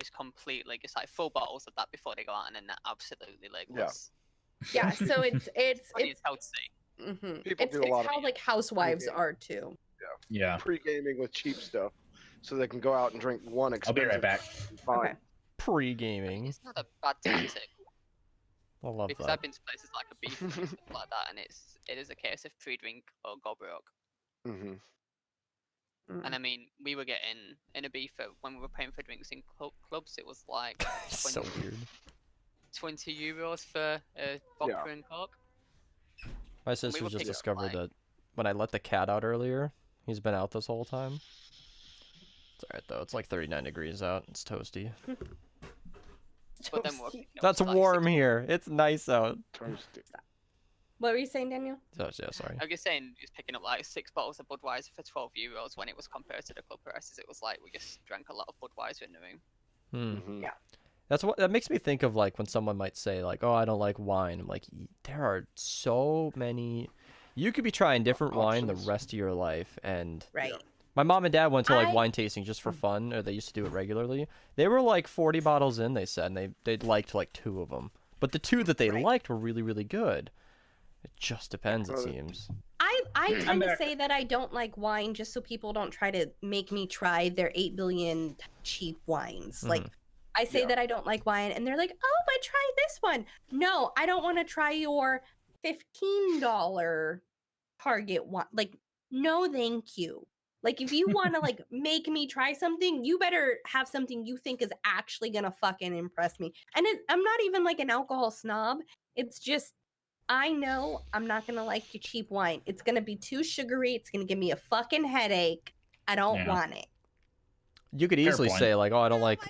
Just completely, it's like full bottles of that before they go out, and then they're absolutely legless. Yeah. So it's Funny as hell to see. mhm. People it's, do a it's lot of how like housewives pre-game. are too. Yeah. Pre-gaming with cheap stuff, so they can go out and drink one I'll be expensive. right back. Fine. Okay. Pre-gaming. It's not a bad tactic I love because that. I've been to places like a beef and stuff like that, and it is a case of pre-drink or go broke. Mm-hmm. And I mean, we were getting in a beef when we were paying for drinks in clubs. It was like So weird. 20 euros for a vodka and coke. My sister were just picking up, discovered like- that when I let the cat out earlier, he's been out this whole time. It's alright though. It's like 39 degrees out. It's toasty. But then we're, That's warm here. It's nice out. Toasty. What were you saying, Daniel? Oh, yeah, sorry. I'm just saying, just picking up like 6 bottles of Budweiser for 12 euros when it was compared to the club prices, it was like we just drank a lot of Budweiser in the room. Hmm. Yeah. That makes me think of like when someone might say like, "Oh, I don't like wine." I'm like, there are so many. You could be trying different wine the Options. rest of your life, and Right. my mom and dad went to like I- wine tasting just for fun, or they used to do it regularly. They were like 40 bottles in, they said, and they liked like 2 of them. But the 2 that they Right. liked were really, really good. It just depends, it Well, seems. I kind of back. say that I don't like wine just so people don't try to make me try their 8 billion cheap wines. Like, I say Yeah. that I don't like wine, and they're like, "Oh, but try this one." No, I don't want to try your $15 Target wine. Like, no, thank you. Like, if you want to like make me try something, you better have something you think is actually gonna fucking impress me. And I'm not even like an alcohol snob. It's just I know I'm not gonna like your cheap wine. It's gonna be too sugary. It's gonna give me a fucking headache. I don't Yeah. want it. You could Fair easily point. say like, "Oh, I don't like."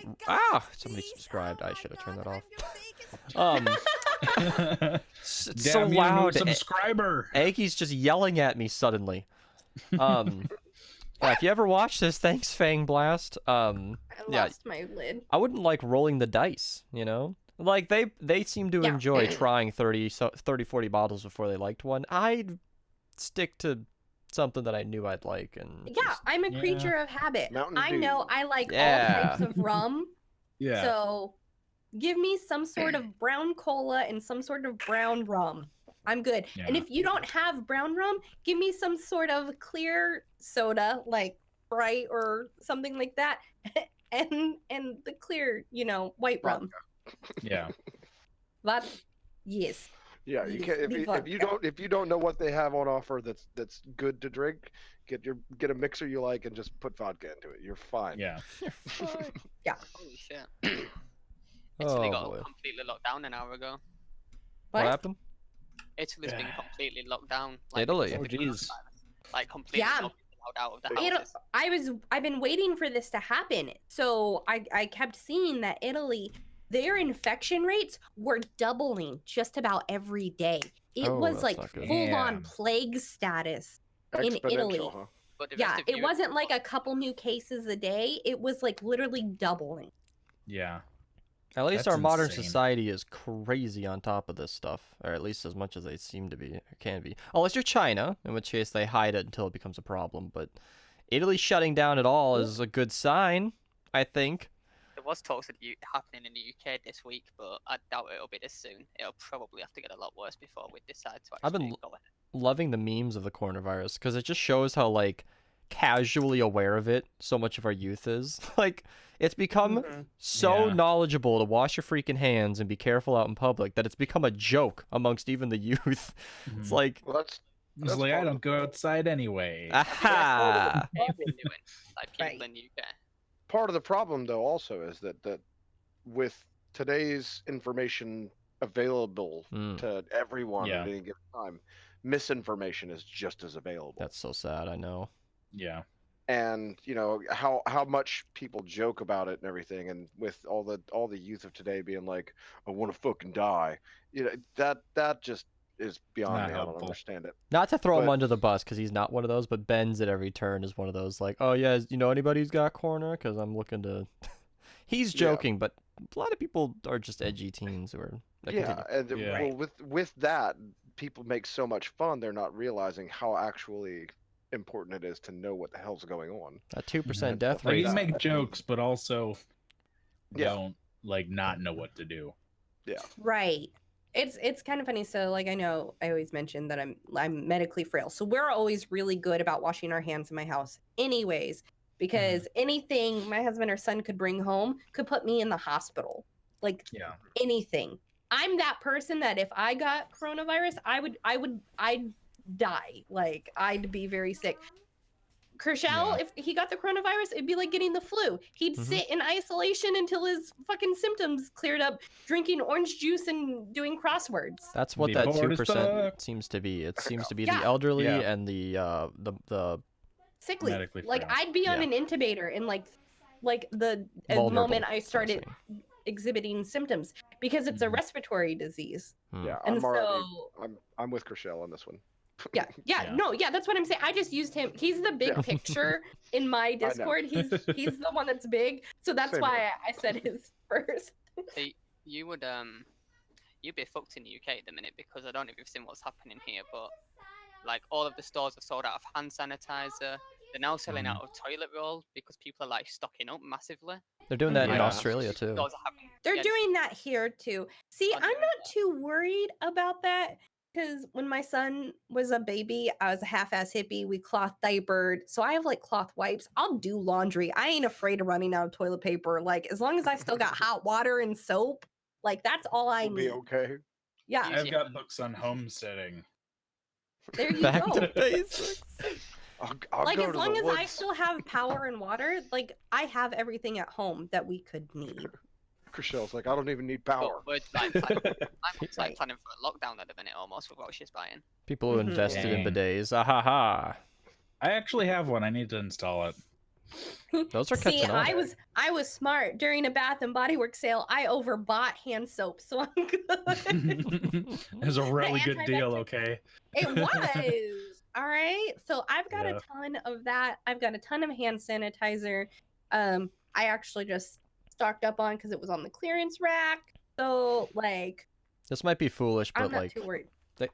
Somebody subscribed. I should have turned that off. It's so Damn you, new loud. subscriber. Aggie's just yelling at me suddenly. Yeah, if you ever watch this, thanks, Fang Blast. I Yeah. lost my lid. I wouldn't like rolling the dice, you know? Like they seem to Yeah. enjoy trying 30, 40 bottles before they liked one. I'd stick to something that I knew I'd like, and Yeah, just- I'm a Yeah. creature of habit. Mountain I know Dew. I like Yeah. all types of rum. Yeah. So give me some sort of brown cola and some sort of brown rum. I'm good. And Yeah. if you don't have brown rum, give me some sort of clear soda like Sprite or something like that. and the clear, white rum. Yeah. But yes. Yeah, you Yes, can the if you don't know what they have on offer that's good to drink, get a mixer you like and just put vodka into it. You're fine. Yeah. Holy shit. Italy Oh, got boy. completely locked down an hour ago. What What? happened? Italy's been completely locked down. Italy? because of the Oh, jeez. coronavirus. Like completely Yeah. not allowed out of the It'll- houses. I've been waiting for this to happen. So I kept seeing that Italy, their infection rates were doubling just about every day. It Oh, was that's like not good. full on Damn. plague status. In Italy. Exponential, huh? But the Yeah, rest of it Europe wasn't like a couple new cases a day. It was like literally doubling. Yeah. At least That's our modern insane. society is crazy on top of this stuff, or at least as much as they seem to be, or can be. Unless you're China, in which case they hide it until it becomes a problem. But Italy shutting down at all is a good sign, I think. There was talks of happening in the UK this week, but I doubt it'll be this soon. It'll probably have to get a lot worse before we decide to I've been actually go ahead. Loving the memes of the coronavirus because it just shows how like casually aware of it so much of our youth is. Like it's become so Yeah. knowledgeable to wash your freaking hands and be careful out in public that it's become a joke amongst even the youth. It's Mhm. like, Well, that's It's like I don't go outside anyway. aha. They've been doing, like people Right. in the UK. part of the problem though also is that with today's information available Mm, to everyone Yeah. at any given time, misinformation is just as available. that's so sad. I know. Yeah. And how much people joke about it and everything, and with all the youth of today being like, I want to fucking die, that just is beyond Not me. I don't helpful. understand it. Not to throw him But- under the bus because he's not one of those, but Ben's at every turn is one of those like, oh yeah, you know anybody who's got corona? Because I'm looking to. He's Yeah. joking, but a lot of people are just edgy teens who are. Yeah, and Yeah. well, with that, people make so much fun. They're not realizing how actually important it is to know what the hell's going on. A 2% death Like rate. you make jokes, but also Yeah. don't like not know what to do. Right. It's kind of funny. So like I know I always mention that I'm medically frail. So we're always really good about washing our hands in my house anyways, because anything my husband or son could bring home could put me in the hospital. Like Yeah. anything. I'm that person that if I got coronavirus, I'd die. Like I'd be very sick. Kershal, Yeah. if he got the coronavirus, it'd be like getting the flu. He'd Mhm. sit in isolation until his fucking symptoms cleared up, drinking orange juice and doing crosswords. That's what Be that bored as 2% fuck. seems to be. It seems to be Yeah. the elderly Yeah. and the sickly. medically Like frail. I'd be on Yeah. an intubator in like the Vulnerable moment I started person. exhibiting symptoms because it's a Mhm. respiratory disease. Yeah, And I'm already. so I'm with Chriselle on this one. yeah, Yeah. no, yeah, that's what I'm saying. I just used him. He's the big Yeah. picture in my know. Discord. He's the one that's big. So that's Same why here. I said his first. See, you would you'd be fucked in the UK at the minute because I don't know if you've seen what's happening here, but like all of the stores have sold out of hand sanitizer. They're now selling out of toilet roll because people are like stocking up massively. They're doing that in Yeah. Australia too. Stores are having- They're yeah, doing that here too. See, Oh, I'm they're not doing too worried about that because when my son was a baby, I was a half-ass hippie. We cloth diapered, so I have like cloth wipes. I'll do laundry. I ain't afraid of running out of toilet paper. Like as long as I still got hot water and soap, like that's all I We'll be need. okay. Yeah, Easy. I've got books on homesteading. there you Back go. to basics. I'll Like go as to long the as woods. I still have power and water, like I have everything at home that we could need. Chriselle's like, I don't even need But power. we're like, I'm like Right. planning for a lockdown at the minute almost with what she's buying. People who Mhm. invested in Dang. bidets. Ah ha ha. I actually have one. I need to install it. Those are See, catching on. I was smart during a Bath and Body Works sale. I overbought hand soap, so I'm good. It was a really good deal, antibacterial- okay? It was. All right. So I've got Yeah. a ton of that. I've got a ton of hand sanitizer. I actually just stocked up on because it was on the clearance rack. So like This might be foolish, I'm but not like too worried.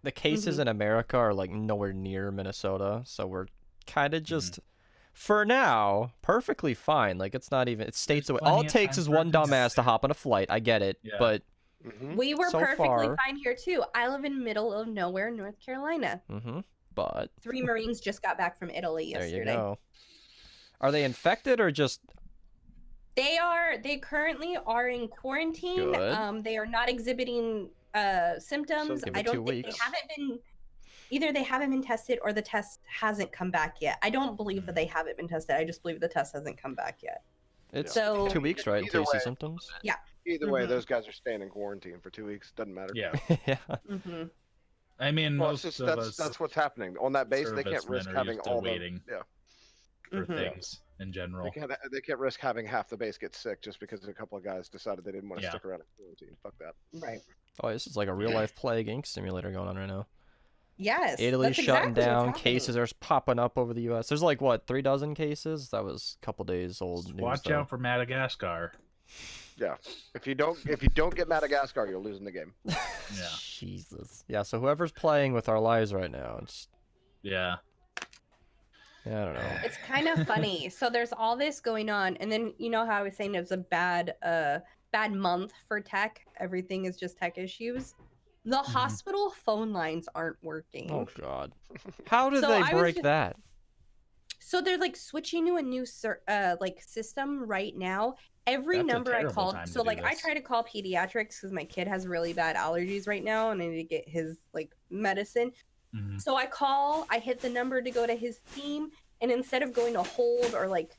the cases in America are like nowhere near Minnesota, so we're kind of just for now perfectly fine. Like it's not even it's states away. plenty All it of takes time is for one it to dumbass to hop on a flight. I get it, Yeah. but Mhm. We were So perfectly far- fine here too. I live in middle of nowhere, North Carolina. but 3 Marines just got back from Italy there yesterday. you go. Are they infected or just They currently are in quarantine. Good. They are not exhibiting symptoms. give I it 2 don't think weeks. they haven't been either they haven't been tested or the test hasn't come back yet. I don't believe that they haven't been tested. I just believe the test hasn't come back yet. it's So 2 weeks, right? Either Until you see way. symptoms. Either way, Mhm. those guys are staying in quarantine for 2 weeks. Doesn't matter. Yeah. Yeah. hmm I mean, Well, most it's just, of that's us that's what's happening on that base. They can't servicemen risk are having used to all waiting. the for Mhm. things in general. they can't risk having half the base get sick just because a couple of guys decided they didn't want to Yeah. stick around in quarantine. Fuck that. Right. Oh, this is like a real life Plague Inc. simulator going on right now. Yes. Italy's that's shutting exactly what's down. happening. Cases are popping up over the U.S. There's like what 3 dozen cases. That was a couple days old. News, Watch though. out for Madagascar. Yeah. If you don't get Madagascar, you're losing the game. Yeah. Jesus. Yeah. So whoever's playing with our lives right now, it's Yeah. yeah, I don't know. It's kind of funny. So there's all this going on, and then you know how I was saying it was a bad month for tech. Everything is just tech issues. The hospital phone lines aren't working. Oh God. How did So they I was break ju- that? So they're like switching to a new like system right now. Every That's a number I terrible called, time to so do like I this. try to call pediatrics because my kid has really bad allergies right now, and I need to get his like medicine. Mhm. So I hit the number to go to his team, and instead of going to hold or like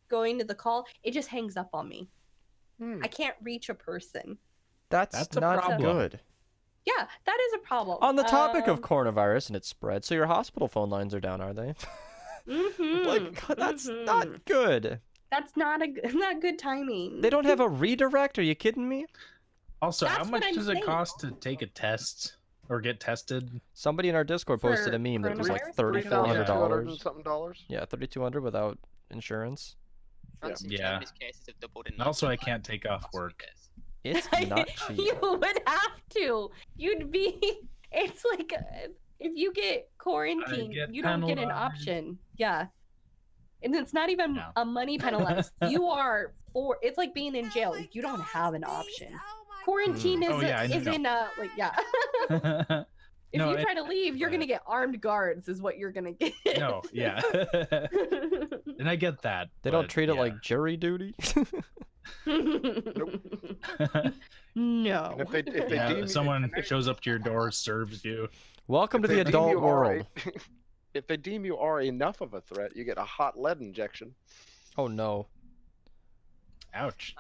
going to the call, it just hangs up on me. I can't reach a person. That's a not problem. good. Yeah, that is a problem. On the topic of coronavirus and its spread, so your hospital phone lines are down, are they? Like that's not good. That's not not good timing. They don't have a redirect. Are you kidding me? Also, how That's what much I'm does it saying. cost to take a test or get tested? Somebody in our Discord posted For a meme that was like coronavirus? $3,400. and something dollars. Yeah, $3,200 without insurance. France and Yeah. Germany's cases have doubled in. And also, like, I can't take off last few work. days. It's not cheap. You would have to. You'd be. It's like if you get quarantined, get you don't get an penalized. option. Yeah, and it's not even No. a money penalized. You are for. It's like being in jail. You don't have an option. Quarantine Oh, yeah, I know. isn't like yeah. If No, you it- try to leave, you're gonna get armed guards. Is what you're gonna get. no, yeah. And I get that. They don't but treat it yeah. like jury duty. No. And if they Yeah, deem someone shows up to your door, serves you. Welcome to if the they deem adult you are world. if they deem you are enough of a threat, you get a hot lead injection. Oh no. Ouch.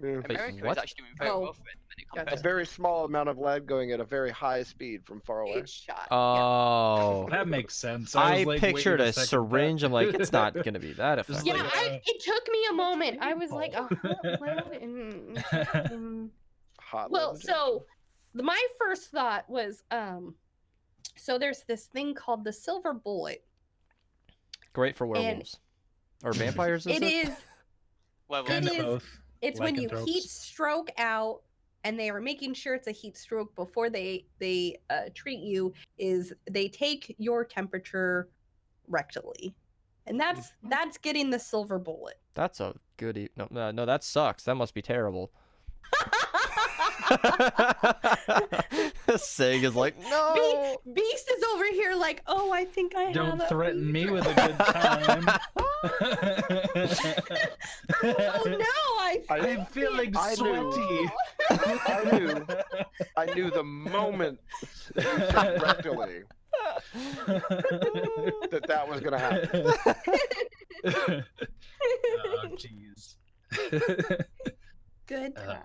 Yeah. America what? is actually doing very Oh, well for it. When it comes gotcha. A very small amount of lead going at a very high speed from far away. Huge shot. Oh. That makes sense. I was like, pictured wait a second, syringe. I'm like, it's not gonna be that Just effective. Yeah, like, it took me a moment. I was like, paintball. well, Hot well, lead so my first thought was, so there's this thing called the silver bullet. Great for werewolves or vampires. It is. well, It is- both. It's when you Lycanthropes. heat stroke out, and they are making sure it's a heat stroke before they treat you. Is they take your temperature rectally, and that's getting the silver bullet. That's a good. No, that sucks. That must be terrible. Sig is like, no. Beast is over here like, oh, I think I Don't have threaten me with a good time. Oh no, I'm feeling I sweaty. I knew the moment you said rectally that was gonna happen. Oh, jeez. Good time.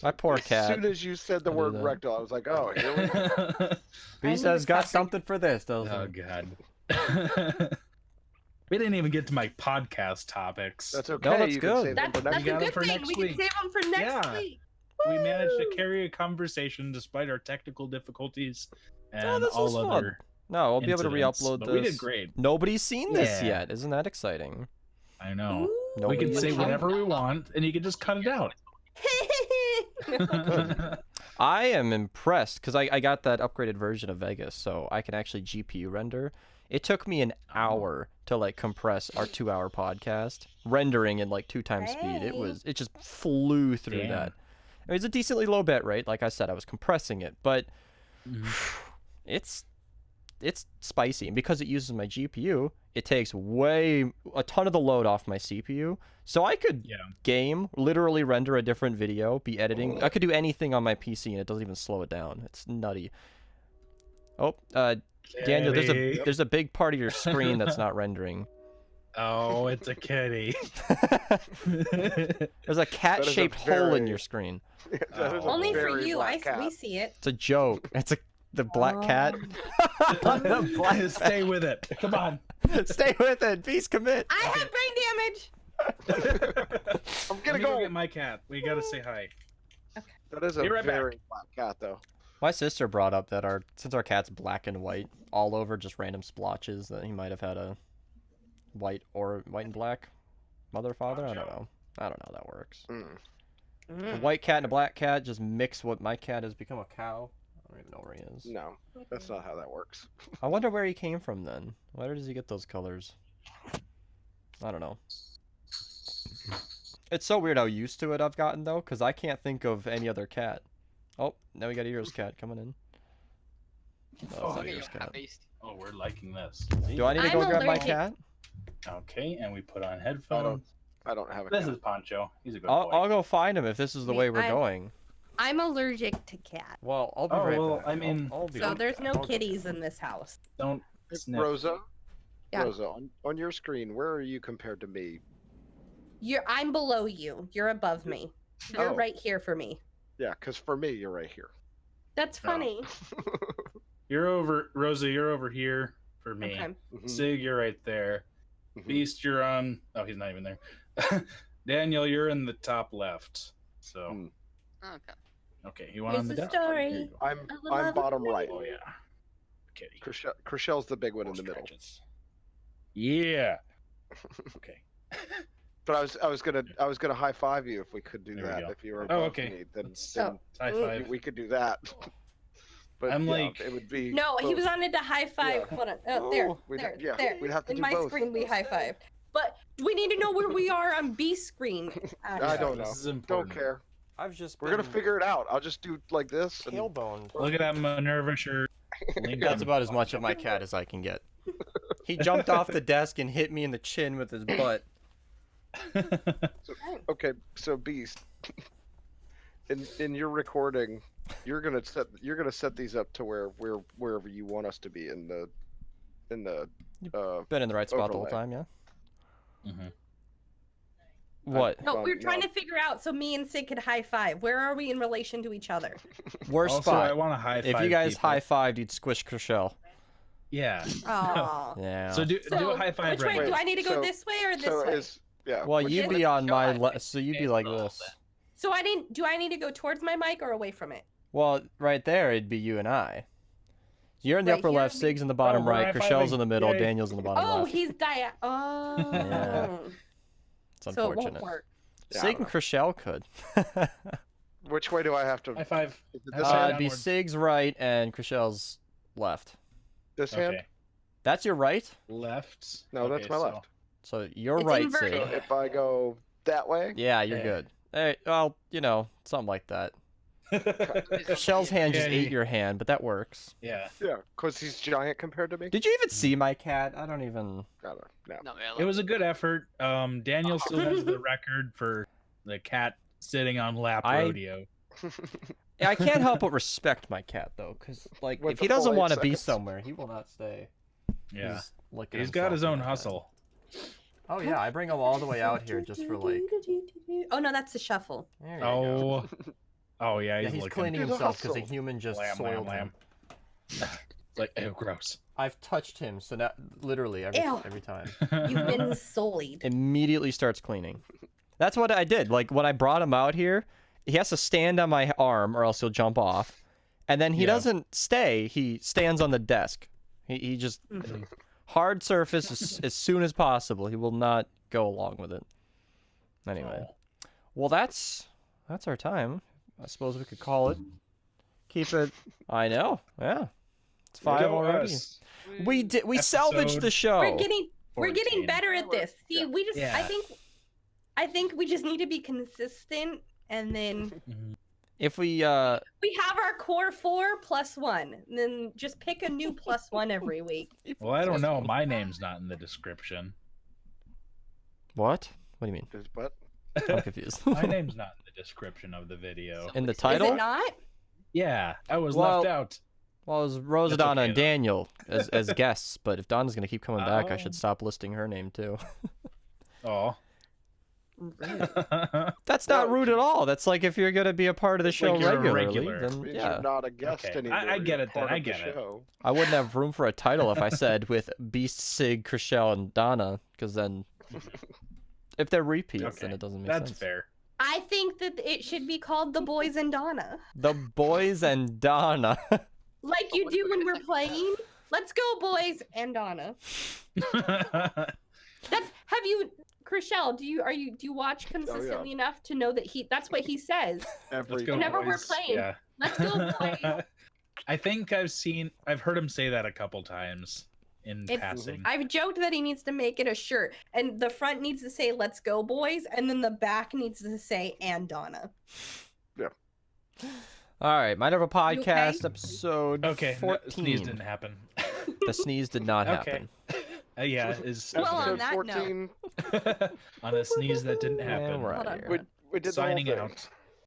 My poor As cat. soon as you said the I'll do word that. rectal, I was like, oh, here we go. Beast I has got suffered. something for this, doesn't Oh he? god. We didn't even get to my podcast topics. That's okay. that's you good. Can save them for That's next got a it good for thing. next We week. can save them for next Yeah. week. We managed to Woo! carry a conversation despite our technical difficulties and Oh, this was all fun. other. No, we'll be able to incidents, re-upload but this. we did great. Nobody's seen this Yeah. yet. Isn't that exciting? I know. We Nobody can has say seen whatever we want, and you can just cut it out. I am impressed because I got that upgraded version of Vegas, so I can actually GPU render. It took me an hour to like compress our 2-hour podcast, rendering in like 2 times speed. It just flew through Damn. that. It was a decently low bit rate, like I said, I was compressing it, but it's spicy, and because it uses my GPU, it takes a ton of the load off my CPU. So I could Yeah. game, literally render a different video, be editing. I could do anything on my PC, and it doesn't even slow it down. It's nutty. Oh, Daniel, Kitty. there's a big part of your screen that's not rendering. Oh, it's a kitty. There's a cat-shaped hole in very- your screen. That is a Only for very you. black cat. We see it. It's a joke. It's the black cat. The black Stay with it. Come on. Stay with it. Beast, commit. I have brain damage. I'm Let gonna me go go. get my cat. We gotta say hi. That is a Be right back. very black cat, though. My sister brought up that since our cat's black and white all over, just random splotches, that he might have had a white and black mother father. I don't know how that works. A white cat and a black cat just mix. What my cat has become a cow. I don't even know where he is. No, that's not how that works. I wonder where he came from then. Where does he get those colors? I don't know. It's so weird how used to it I've gotten though, because I can't think of any other cat. Oh, now we got a Hero's cat coming in. Oh, Oh, it's not Look at your Hero's cat cat. beast. Oh, we're liking this. Do I need to I'm go grab my allergic. cat? Okay, and we put on headphones. I don't have a This cat. is Poncho. He's a good I'll boy. go find him if this is the way Wait, we're going. I'm allergic to cats. Well, I'll be Oh, right well, back. I mean- I'll be So right there's back. no I'll go kitties get in this house. Don't sniff. Rosa, Yeah. Rosa, on your screen, where are you compared to me? I'm below you. You're above me. You're Oh. right here for me. Yeah, because for me, you're right here. That's Oh. funny. You're over, Rosa. You're over here for me. Okay. Mhm, Sig, you're right there. mhm. Beast, you're on. Oh, he's not even there. Daniel, you're in the top left. So, Hmm. Okay. okay, you want on Here's the the desk? story. Here you go. I'm I love I'm bottom right. Oh yeah, kitty. Chriselle's the big one in the middle. Scratches. Yeah. Okay. But I was gonna high five you if we could do There we that. go. If you were Oh, above okay. me, then, Let's- then High Mm. five. we could do that. But I'm yeah, like- it would be No, he both. was on it to high five. Yeah. Hold on. Oh, there. Oh, we'd ha- there. yeah, there. we'd have to in do my both. screen, we high five. But we need to know where we are on B screen. I don't know. This is Don't important. care. I've just We're gonna figure it out. I'll just do like this. And tailboned. Look at that Minerva shirt. That's about as much of my cat as I can get. He jumped off the desk and hit me in the chin with his butt. okay, so Beast, in your recording, you're gonna set these up to wherever you want us to be in the Been in the right spot the whole Overlay. time, yeah. Mhm. What? No, Well, we're trying no. to figure out so me and Sid could high five. Where are we in relation to each other? Worst Also, spot. I want to high five. If you guys people. high fived, you'd squish Chriselle. Yeah. Oh. Yeah. So do a high five Which way? right Do now. I need to go this way or this so way? Well, which you'd way? be on my Chriselle, I left, think, so you'd be is like a little this. bit. So do I need to go towards my mic or away from it? Well, right there, it'd be you and I. You're in the Right upper here? left, Sig's in the bottom we're right, high-fiving. Chriselle's in the middle, Yay. Daniel's in the bottom Oh, left. he's Oh. Yeah. It's So it unfortunate. won't work. Yeah, I Sig don't and Chriselle could. Which way do I have to? High five. Is it High this five. hand? It'd be downward. Sig's right and Chriselle's left. This hand? Okay. That's your right? Left. No, that's Okay, my so- left. So you're It's right, inverted. Sig. So if I go that way, Yeah, you're Okay. good. Hey, well, something like that. Chriselle's hand just Yeah, ate yeah. your hand, but that works. Yeah. yeah, because he's giant compared to me. Did you even see my cat? I don't even. I don't know. Not really. It was a good effort. Daniel still has the record for the cat sitting on lap I- rodeo. I can't help but respect my cat though, because like With if the he full doesn't 8 want to be seconds. somewhere, he will not stay. Yeah. Looking He's got himself his in own the bed. hustle. Oh yeah, I bring him all the way out here just for like. Oh no, that's the shuffle. There you go. Oh. Oh yeah, Yeah, he's, he's looking. cleaning He's a himself because a hustle. human just Lamb, soiled lamb, him. lamb. Like, ew, gross. I've touched him, so now literally Ew. every time. You've been sullied. Immediately starts cleaning. That's what I did. Like when I brought him out here, he has to stand on my arm or else he'll jump off. And then he Yeah. doesn't stay. He stands on the desk. He just hard surface as soon as possible. He will not go along with it. Anyway, well that's our time. I suppose we could call it. Keep it. I know. Yeah, it's 5 Go already. us. We salvaged Episode the show. We're getting 14. better at this. See, Yeah. we just Yeah. I think we just need to be consistent and then If we we have our core 4 plus 1. And then just pick a new plus 1 every week. Well, I don't know. My name's not in the description. what? What do you mean? His butt. I'm confused. My name's not in the description of the video. In the Is title? it not? Yeah, I was Well- left out. Well, it was RosaDonna okay, and though. Daniel as guests, but if Donna's gonna keep coming back, I Oh. should stop listing her name too. Oh. That's not No. rude at all. That's like if you're gonna be a part of the show like you're a regularly, regular. then Means yeah. you're not a guest Okay, anymore. I get you're it then, part I of the get it. show. I wouldn't have room for a title if I said with Beast, Sig, Chriselle, and Donna, because then if they're repeats, then Okay, it doesn't make That's sense. fair. I think that it should be called The Boys and Donna. The Boys and Donna. Like you do when we're playing. Let's go, boys and Donna. Have you Chriselle, do you watch consistently enough to know that that's what he says? Every Let's go, Whenever we're boys. playing. Yeah. Let's go, boys. I think I've heard him say that a couple times in It's- passing. I've joked that he needs to make it a shirt, and the front needs to say "Let's go, boys," and then the back needs to say "and Donna." All right, Minerva Podcast okay? episode Okay, no, 14. sneeze didn't happen. The sneeze did not Okay. happen. Yeah, is Well, on Episode that note- 14. on a sneeze that didn't And happen. we're Hold outta on. here. We did the whole Signing thing. out.